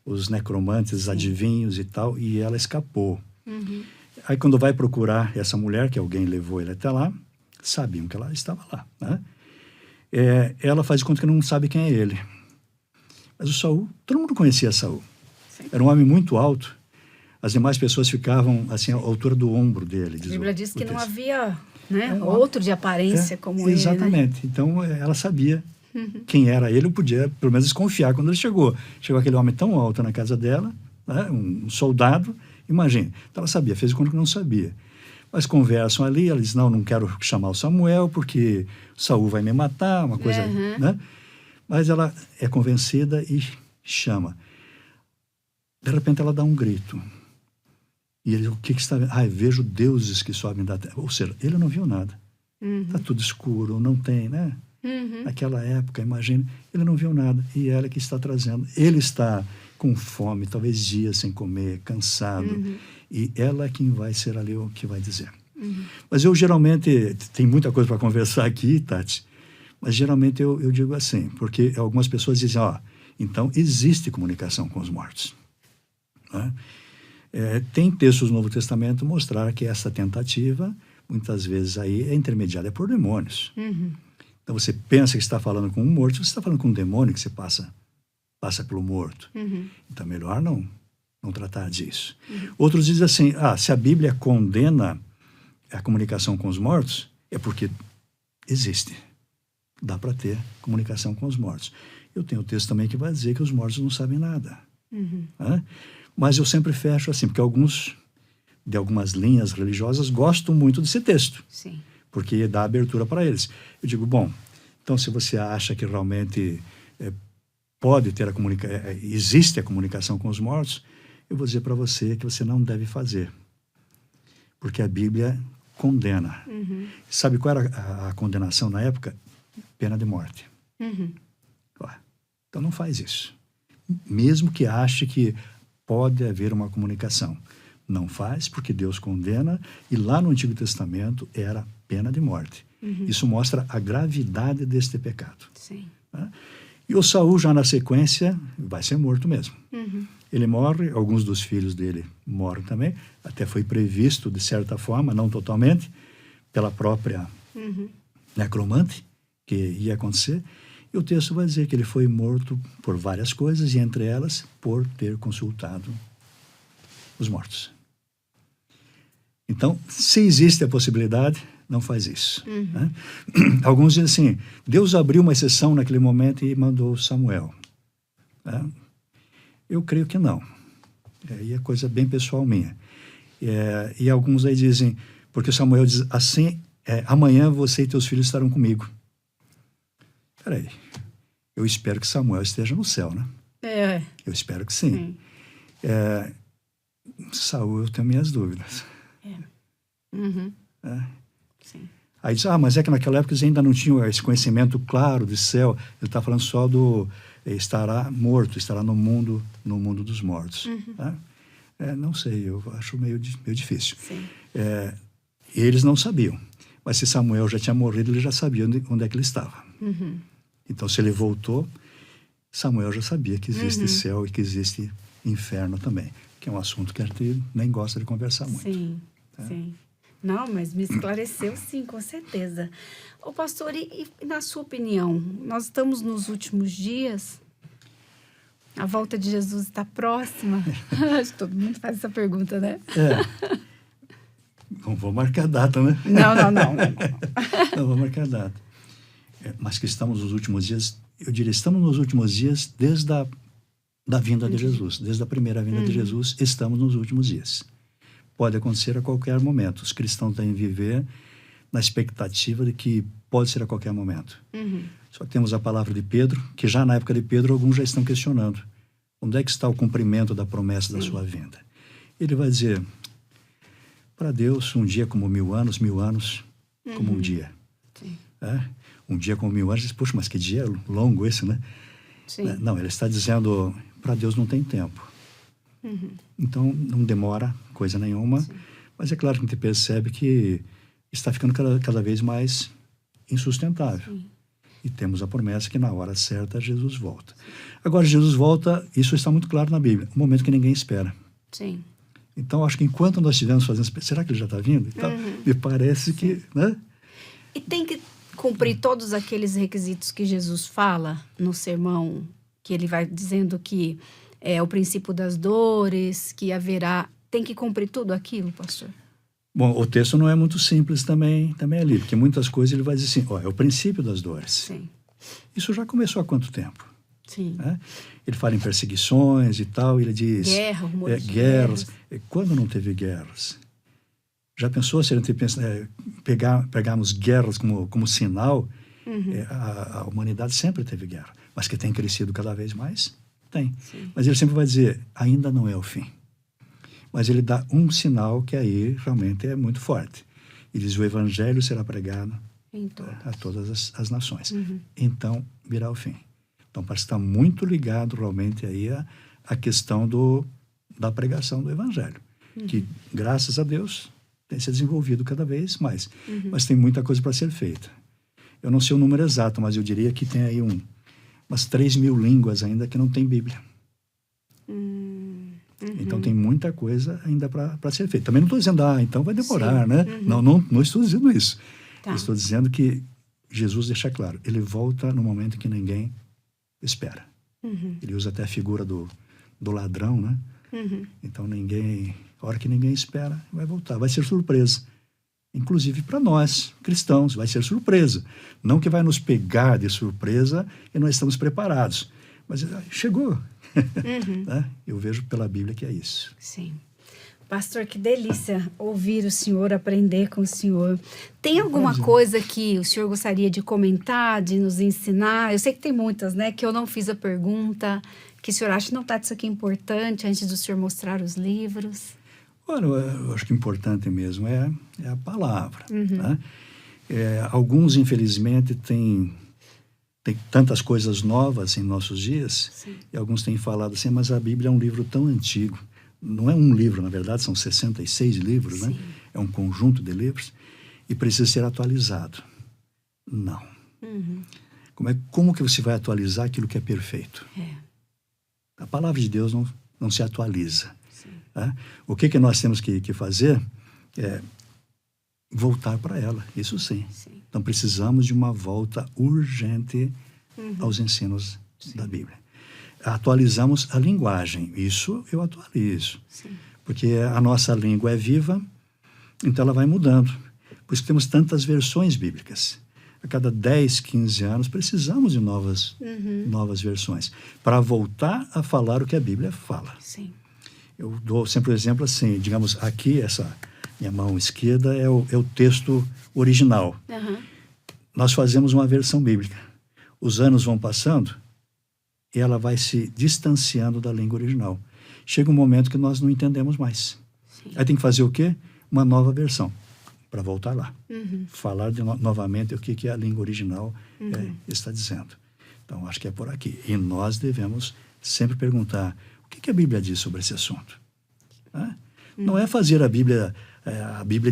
os necromantes, adivinhos e tal, e ela escapou. Aí quando vai procurar essa mulher, que alguém levou ele até lá, sabiam que ela estava lá. Né? Ela faz de conta que não sabe quem é ele. Mas o Saul, todo mundo conhecia Saul. Sim. Era um homem muito alto. As demais pessoas ficavam assim, à altura do ombro dele. A Bíblia diz que não havia outro de aparência como ele. Exatamente. Né? Então ela sabia quem era ele, podia pelo menos desconfiar quando ele chegou. Chegou aquele homem tão alto na casa dela, né? Um soldado, imagine. Então ela sabia, fez de conta que não sabia. Mas conversam ali, ela diz, não quero chamar o Samuel, porque Saul vai me matar, uma coisa, né? Mas ela é convencida e chama. De repente ela dá um grito. E ele, o que está vendo? Vejo deuses que sobem da terra. Ou seja, ele não viu nada. Está tudo escuro, não tem, né? Naquela época, imagine, ele não viu nada. E ela que está trazendo. Ele está com fome, talvez dias sem comer, cansado. E ela é quem vai ser ali o que vai dizer. Mas eu geralmente, tem muita coisa para conversar aqui, Tati, mas geralmente eu digo assim, porque algumas pessoas dizem, então existe comunicação com os mortos. Né? Tem textos do Novo Testamento mostrar que essa tentativa, muitas vezes aí, é intermediada por demônios. Então você pensa que está falando com um morto, você está falando com um demônio que você passa pelo morto. Então melhor não tratar disso. Outros dizem assim, se a Bíblia condena a comunicação com os mortos, é porque existe. Dá para ter comunicação com os mortos. Eu tenho o texto também que vai dizer que os mortos não sabem nada. Né? Mas eu sempre fecho assim, porque de algumas linhas religiosas gostam muito desse texto. Sim. Porque dá abertura para eles. Eu digo, bom, então se você acha que realmente pode ter existe a comunicação com os mortos, eu vou dizer para você que você não deve fazer. Porque a Bíblia condena. Sabe qual era a condenação na época? Pena de morte. Então não faz isso. Mesmo que ache que pode haver uma comunicação. Não faz, porque Deus condena, e lá no Antigo Testamento era pena de morte. Isso mostra a gravidade deste pecado. Sim. Né? E o Saul, já na sequência, vai ser morto mesmo. Ele morre, alguns dos filhos dele morrem também, até foi previsto, de certa forma, não totalmente, pela própria necromante, que ia acontecer. E o texto vai dizer que ele foi morto por várias coisas, e entre elas, por ter consultado os mortos. Então, se existe a possibilidade, não faz isso. Né? Alguns dizem assim, Deus abriu uma exceção naquele momento e mandou Samuel. Né? Eu creio que não. Aí é coisa bem pessoal minha. E alguns aí dizem, porque Samuel diz assim, amanhã você e teus filhos estarão comigo. Peraí, eu espero que Samuel esteja no céu, né? Eu espero que sim. Saul, eu tenho minhas dúvidas. Sim. Aí diz, mas é que naquela época eles ainda não tinham esse conhecimento claro de céu. Ele está falando só do estará morto, estará no mundo dos mortos. Tá? Não sei, eu acho meio difícil. Eles não sabiam, mas se Samuel já tinha morrido, ele já sabia onde é que ele estava. Então, se ele voltou, Samuel já sabia que existe céu e que existe inferno também, que é um assunto que a gente nem gosta de conversar muito. Sim, sim. Não, mas me esclareceu sim, com certeza. Ô pastor, e na sua opinião, nós estamos nos últimos dias? A volta de Jesus está próxima? Acho que todo mundo faz essa pergunta, né? Não vou marcar a data, né? Não. Não vou marcar a data. Mas que estamos nos últimos dias, eu diria, estamos nos últimos dias desde da vinda de Jesus. Desde a primeira vinda de Jesus, estamos nos últimos dias. Pode acontecer a qualquer momento. Os cristãos devem viver na expectativa de que pode ser a qualquer momento. Só que temos a palavra de Pedro, que já na época de Pedro, alguns já estão questionando. Onde é que está o cumprimento da promessa da sua vinda? Ele vai dizer, para Deus, um dia como 1000 anos como um dia. Um dia como 1000 anos, puxa, mas que dia longo esse, né? Sim. Não, ele está dizendo, para Deus não tem tempo. Então, não demora coisa nenhuma, mas é claro que a gente percebe que está ficando cada vez mais insustentável. E temos a promessa que na hora certa Jesus volta. Agora, Jesus volta, isso está muito claro na Bíblia, um momento que ninguém espera. Sim. Então, acho que enquanto nós estivermos fazendo... Será que ele já está vindo? Então, me parece que... Né? E tem que cumprir todos aqueles requisitos que Jesus fala no sermão, que ele vai dizendo que é o princípio das dores, que haverá... Tem que cumprir tudo aquilo, pastor? Bom, o texto não é muito simples também ali, porque muitas coisas ele vai dizer assim, é o princípio das dores. Sim. Isso já começou há quanto tempo? Sim. Né? Ele fala em perseguições e tal, ele diz... Rumores de guerras. Quando não teve guerras? Já pensou se a gente pegarmos guerras como sinal? A humanidade sempre teve guerra, mas que tem crescido cada vez mais? Tem. Sim. Mas ele sempre vai dizer, ainda não é o fim. Mas ele dá um sinal que aí realmente é muito forte. Ele diz, o evangelho será pregado a todas as nações. Então, virá o fim. Então, parece que está muito ligado realmente aí a questão da pregação do evangelho. Que, graças a Deus, tem se desenvolvido cada vez mais. Mas tem muita coisa para ser feita. Eu não sei o número exato, mas eu diria que tem aí umas 3.000 línguas ainda que não tem Bíblia. Então tem muita coisa ainda para ser feita. Também não estou dizendo, então vai demorar, né? Não estou dizendo isso. Tá. Estou dizendo que Jesus deixa claro, ele volta no momento que ninguém espera. Ele usa até a figura do ladrão, né? Então a hora que ninguém espera, vai voltar. Vai ser surpresa. Inclusive para nós, cristãos, vai ser surpresa. Não que vai nos pegar de surpresa e nós estamos preparados. Mas chegou. Né? Eu vejo pela Bíblia que é isso. Sim. Pastor, que delícia ouvir o senhor, aprender com o senhor. Tem alguma coisa que o senhor gostaria de comentar, de nos ensinar? Eu sei que tem muitas, né? Que eu não fiz a pergunta, que o senhor acha que não está isso aqui importante antes do senhor mostrar os livros? Olha, eu acho que importante mesmo é a palavra. Né? Alguns, infelizmente, têm tantas coisas novas em nossos dias. Sim. E alguns têm falado assim, mas a Bíblia é um livro tão antigo. Não é um livro, na verdade, são 66 livros, né? É um conjunto de livros e precisa ser atualizado. Não. Como que você vai atualizar aquilo que é perfeito? A palavra de Deus não se atualiza. Tá? O que nós temos que fazer é voltar para ela, isso sim. Então precisamos de uma volta urgente aos ensinos da Bíblia. Atualizamos a linguagem, isso eu atualizo. Porque a nossa língua é viva, então ela vai mudando. Por isso temos tantas versões bíblicas. A cada 10, 15 anos precisamos de novas versões para voltar a falar o que a Bíblia fala. Sim. Eu dou sempre o exemplo assim, digamos, aqui essa minha mão esquerda é o texto original. Nós fazemos uma versão bíblica. Os anos vão passando e ela vai se distanciando da língua original. Chega um momento que nós não entendemos mais. Aí tem que fazer o quê? Uma nova versão, para voltar lá. Falar novamente o que a língua original está dizendo. Então, acho que é por aqui. E nós devemos sempre perguntar, o que a Bíblia diz sobre esse assunto? Não é fazer a Bíblia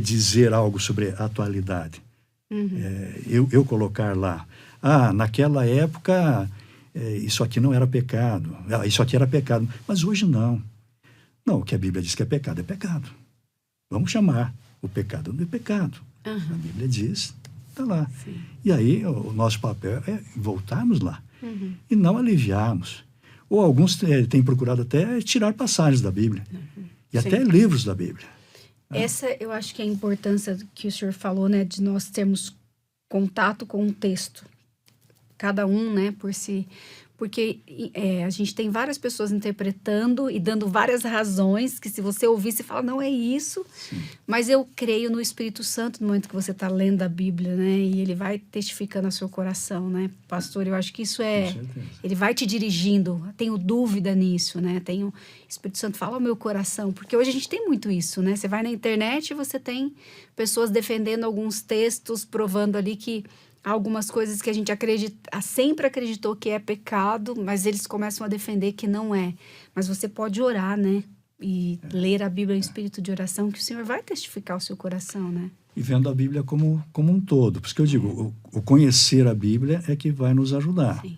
dizer algo sobre a atualidade. Eu colocar lá, naquela época isso aqui não era pecado, isso aqui era pecado, mas hoje não. Não, o que a Bíblia diz que é pecado. Vamos chamar o pecado de pecado. A Bíblia diz, está lá. Sim. E aí o nosso papel é voltarmos lá e não aliviarmos. Ou alguns têm procurado até tirar passagens da Bíblia e até livros da Bíblia. Essa eu acho que é a importância que o senhor falou, né? De nós termos contato com o texto. Cada um, né, por si. Porque a gente tem várias pessoas interpretando e dando várias razões que se você ouvir, você fala, não é isso. Sim. Mas eu creio no Espírito Santo no momento que você está lendo a Bíblia, né? E ele vai testificando ao seu coração, né? Pastor, eu acho que isso ele vai te dirigindo. Tenho dúvida nisso, né? O Espírito Santo fala ao meu coração. Porque hoje a gente tem muito isso, né? Você vai na internet e você tem pessoas defendendo alguns textos, provando ali que algumas coisas que a gente sempre acreditou que é pecado, mas eles começam a defender que não é. Mas você pode orar, né? E ler a Bíblia em espírito de oração, que o Senhor vai testificar o seu coração, né? E vendo a Bíblia como um todo. Por isso que eu digo, o conhecer a Bíblia é que vai nos ajudar. Sim.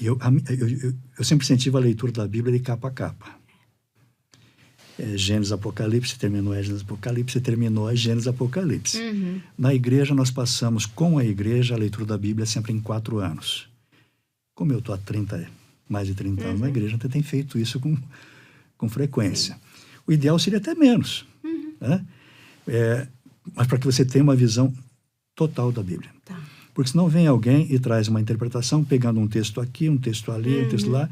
Eu sempre incentivo a leitura da Bíblia de capa a capa. Gênesis, Apocalipse, terminou Gênesis, Apocalipse, terminou Gênesis, Apocalipse. Uhum. Na igreja, nós passamos com a igreja a leitura da Bíblia sempre em 4 anos. Como eu estou há mais de 30 anos na igreja, até tem feito isso com frequência. Sim. O ideal seria até menos. Né? Mas para que você tenha uma visão total da Bíblia. Tá. Porque senão vem alguém e traz uma interpretação, pegando um texto aqui, um texto ali, um texto lá,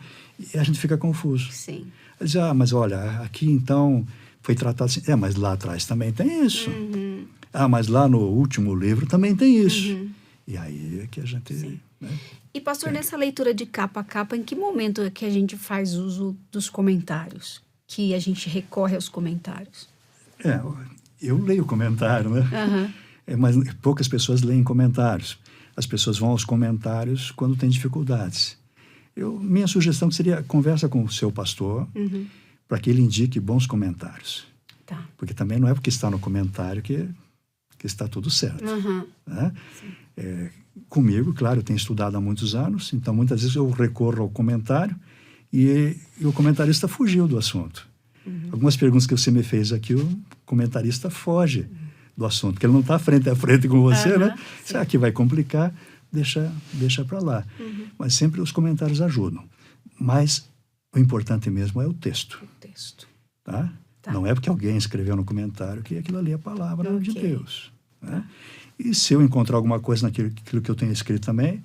e a gente fica confuso. Sim. Diz, mas olha, aqui então foi tratado assim. Mas lá atrás também tem isso. Mas lá no último livro também tem isso. E aí é que a gente... Né? E pastor, nessa leitura de capa a capa, em que momento é que a gente faz uso dos comentários? Que a gente recorre aos comentários? Eu leio comentário, né? Mas poucas pessoas leem comentários. As pessoas vão aos comentários quando tem dificuldades. Minha sugestão seria conversa com o seu pastor para que ele indique bons comentários. Tá. Porque também não é porque está no comentário que está tudo certo. Né? Comigo, claro, eu tenho estudado há muitos anos, então muitas vezes eu recorro ao comentário e o comentarista fugiu do assunto. Algumas perguntas que você me fez aqui, o comentarista foge do assunto, porque ele não está frente a frente com você, né? Será que vai complicar? Deixa para lá. Mas sempre os comentários ajudam. Mas o importante mesmo é o texto. Tá? Não é porque alguém escreveu no comentário que aquilo ali é a palavra de Deus. Né? E se eu encontrar alguma coisa naquilo que eu tenho escrito também,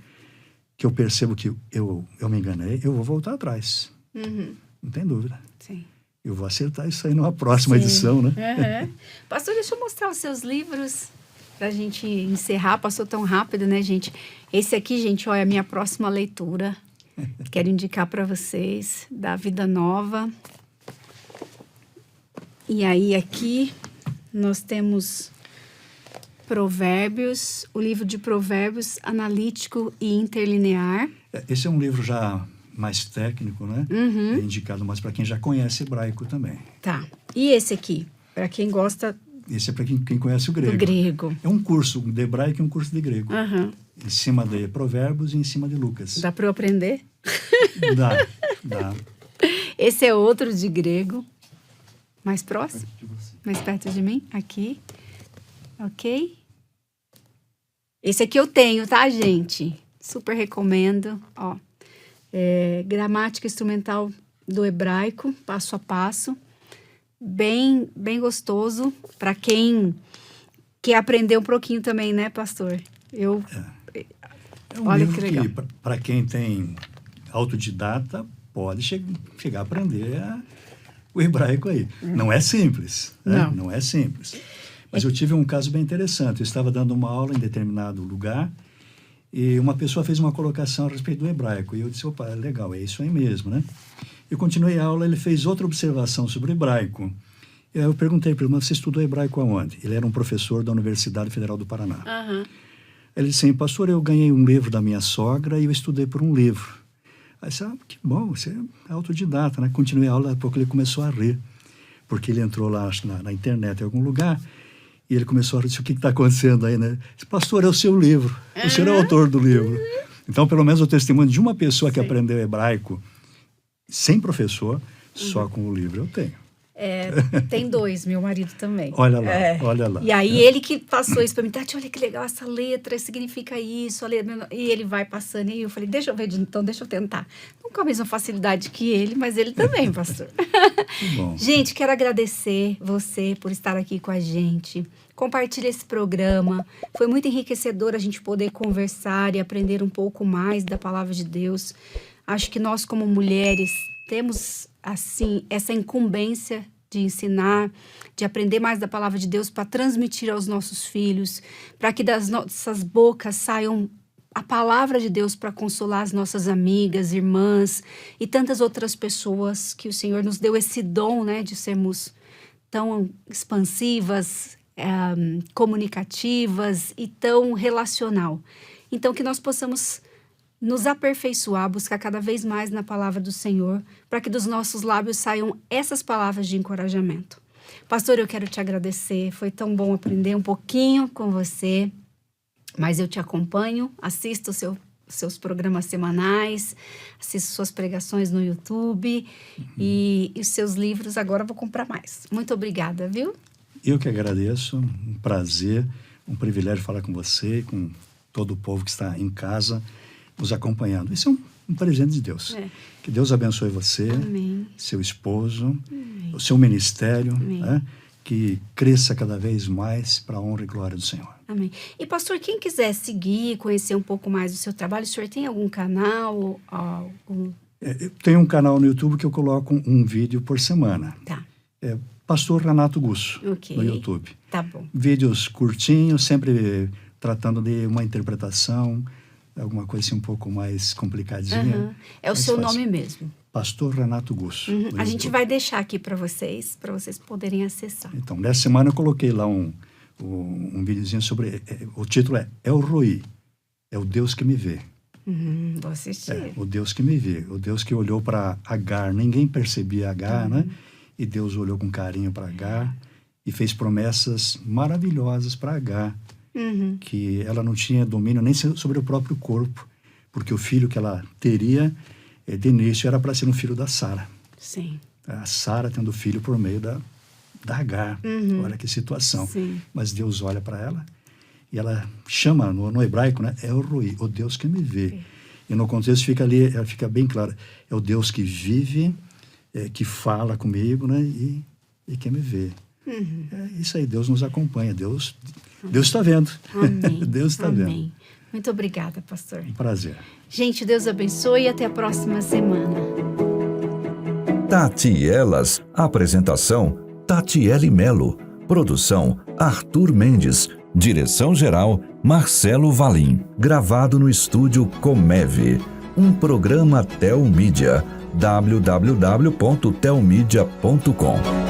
que eu percebo que eu me enganei, eu vou voltar atrás. Não tem dúvida. Sim. Eu vou acertar isso aí numa próxima edição, né? Pastor, deixa eu mostrar os seus livros para a gente encerrar. Passou tão rápido, né, gente? Esse aqui, gente, é a minha próxima leitura. Quero indicar para vocês, da Vida Nova. E aí, aqui, nós temos Provérbios, o livro de Provérbios analítico e interlinear. Esse é um livro já mais técnico, né? É indicado mais para quem já conhece hebraico também. Tá. E esse aqui, para quem gosta... Esse é para quem conhece o grego. Do grego. É um curso de hebraico e um curso de grego. Em cima de Provérbios e em cima de Lucas. Dá para eu aprender? Dá. Esse é outro de grego. Mais próximo? Mais perto de mim? Aqui. Ok? Esse aqui eu tenho, tá, gente? Super recomendo. Ó. Gramática instrumental do hebraico, passo a passo. Bem gostoso para quem quer aprender um pouquinho também, né, pastor? É um olha livro que legal. que para quem tem autodidata pode chegar a aprender o hebraico aí. Não é simples, né? Não é simples. Mas eu tive um caso bem interessante. Eu estava dando uma aula em determinado lugar e uma pessoa fez uma colocação a respeito do hebraico. E eu disse, opa, legal, é isso aí mesmo, né? Eu continuei a aula, ele fez outra observação sobre o hebraico. E aí eu perguntei para ele, mas você estudou hebraico aonde? Ele era um professor da Universidade Federal do Paraná. Ele disse assim, pastor, eu ganhei um livro da minha sogra e eu estudei por um livro. Aí eu disse, que bom, você é autodidata, né? Continuei a aula, daqui a pouco ele começou a rir. Porque ele entrou lá na internet em algum lugar e ele começou a rir, o que está acontecendo aí, né? Disse, pastor, é o seu livro, o senhor é o autor do livro. Então, pelo menos o testemunho de uma pessoa que aprendeu hebraico sem professor, só com o livro eu tenho. Tem 2, meu marido também. Olha lá, olha lá. E aí ele que passou isso para mim, Tati, olha que legal essa letra, significa isso, e ele vai passando, e eu falei, deixa eu ver, então deixa eu tentar. Não com a mesma facilidade que ele, mas ele também, pastor. Bom. Gente, quero agradecer você por estar aqui com a gente. Compartilhe esse programa. Foi muito enriquecedor a gente poder conversar e aprender um pouco mais da palavra de Deus. Acho que nós, como mulheres, temos, assim, essa incumbência de ensinar, de aprender mais da palavra de Deus para transmitir aos nossos filhos, para que das nossas bocas saiam a palavra de Deus para consolar as nossas amigas, irmãs e tantas outras pessoas que o Senhor nos deu esse dom, né, de sermos tão expansivas, comunicativas e tão relacional. Então, que nós possamos nos aperfeiçoar, buscar cada vez mais na palavra do Senhor, para que dos nossos lábios saiam essas palavras de encorajamento. Pastor, eu quero te agradecer, foi tão bom aprender um pouquinho com você, mas eu te acompanho, assisto seus programas semanais, assisto suas pregações no YouTube e os seus livros, agora eu vou comprar mais. Muito obrigada, viu? Eu que agradeço, um prazer, um privilégio falar com você e com todo o povo que está em casa nos acompanhando. Isso é um presente de Deus. Que Deus abençoe você, Amém. Seu esposo, Amém. o seu ministério, Amém. Né? Que cresça cada vez mais para a honra e glória do Senhor. Amém. E, pastor, quem quiser seguir, conhecer um pouco mais do seu trabalho, o senhor tem algum canal? Eu tenho um canal no YouTube que eu coloco um vídeo por semana. Tá. Pastor Renato Gusso, Ok. no YouTube. Tá bom. Vídeos curtinhos, sempre tratando de uma interpretação, alguma coisa assim um pouco mais complicadinha. É o seu nome mesmo. Pastor Renato Gusso. A gente vai deixar aqui para vocês poderem acessar. Então, nessa semana eu coloquei lá um videozinho sobre... o título é El Roi, é o Deus que me vê. Vou assistir. O Deus que me vê, o Deus que olhou para Agar. Ninguém percebia Agar, né? E Deus olhou com carinho para Agar e fez promessas maravilhosas para Agar. Que ela não tinha domínio nem sobre o próprio corpo, porque o filho que ela teria, de início, era para ser um filho da Sara. Sim. A Sara tendo filho por meio da Agar. Olha que situação. Sim. Mas Deus olha para ela e ela chama, no hebraico, né? El Roi, o Deus que me vê. E no contexto fica ali, ela fica bem claro, é o Deus que vive, que fala comigo, né? E que me vê. Isso aí, Deus nos acompanha, Deus está vendo. Amém. Deus está vendo. Amém. Muito obrigada, pastor. Um prazer. Gente, Deus abençoe e até a próxima semana. Tati e Elas. Apresentação: Tatiele Melo. Produção: Arthur Mendes. Direção-geral: Marcelo Valim. Gravado no estúdio Comeve. Um programa Telmídia. www.telmedia.com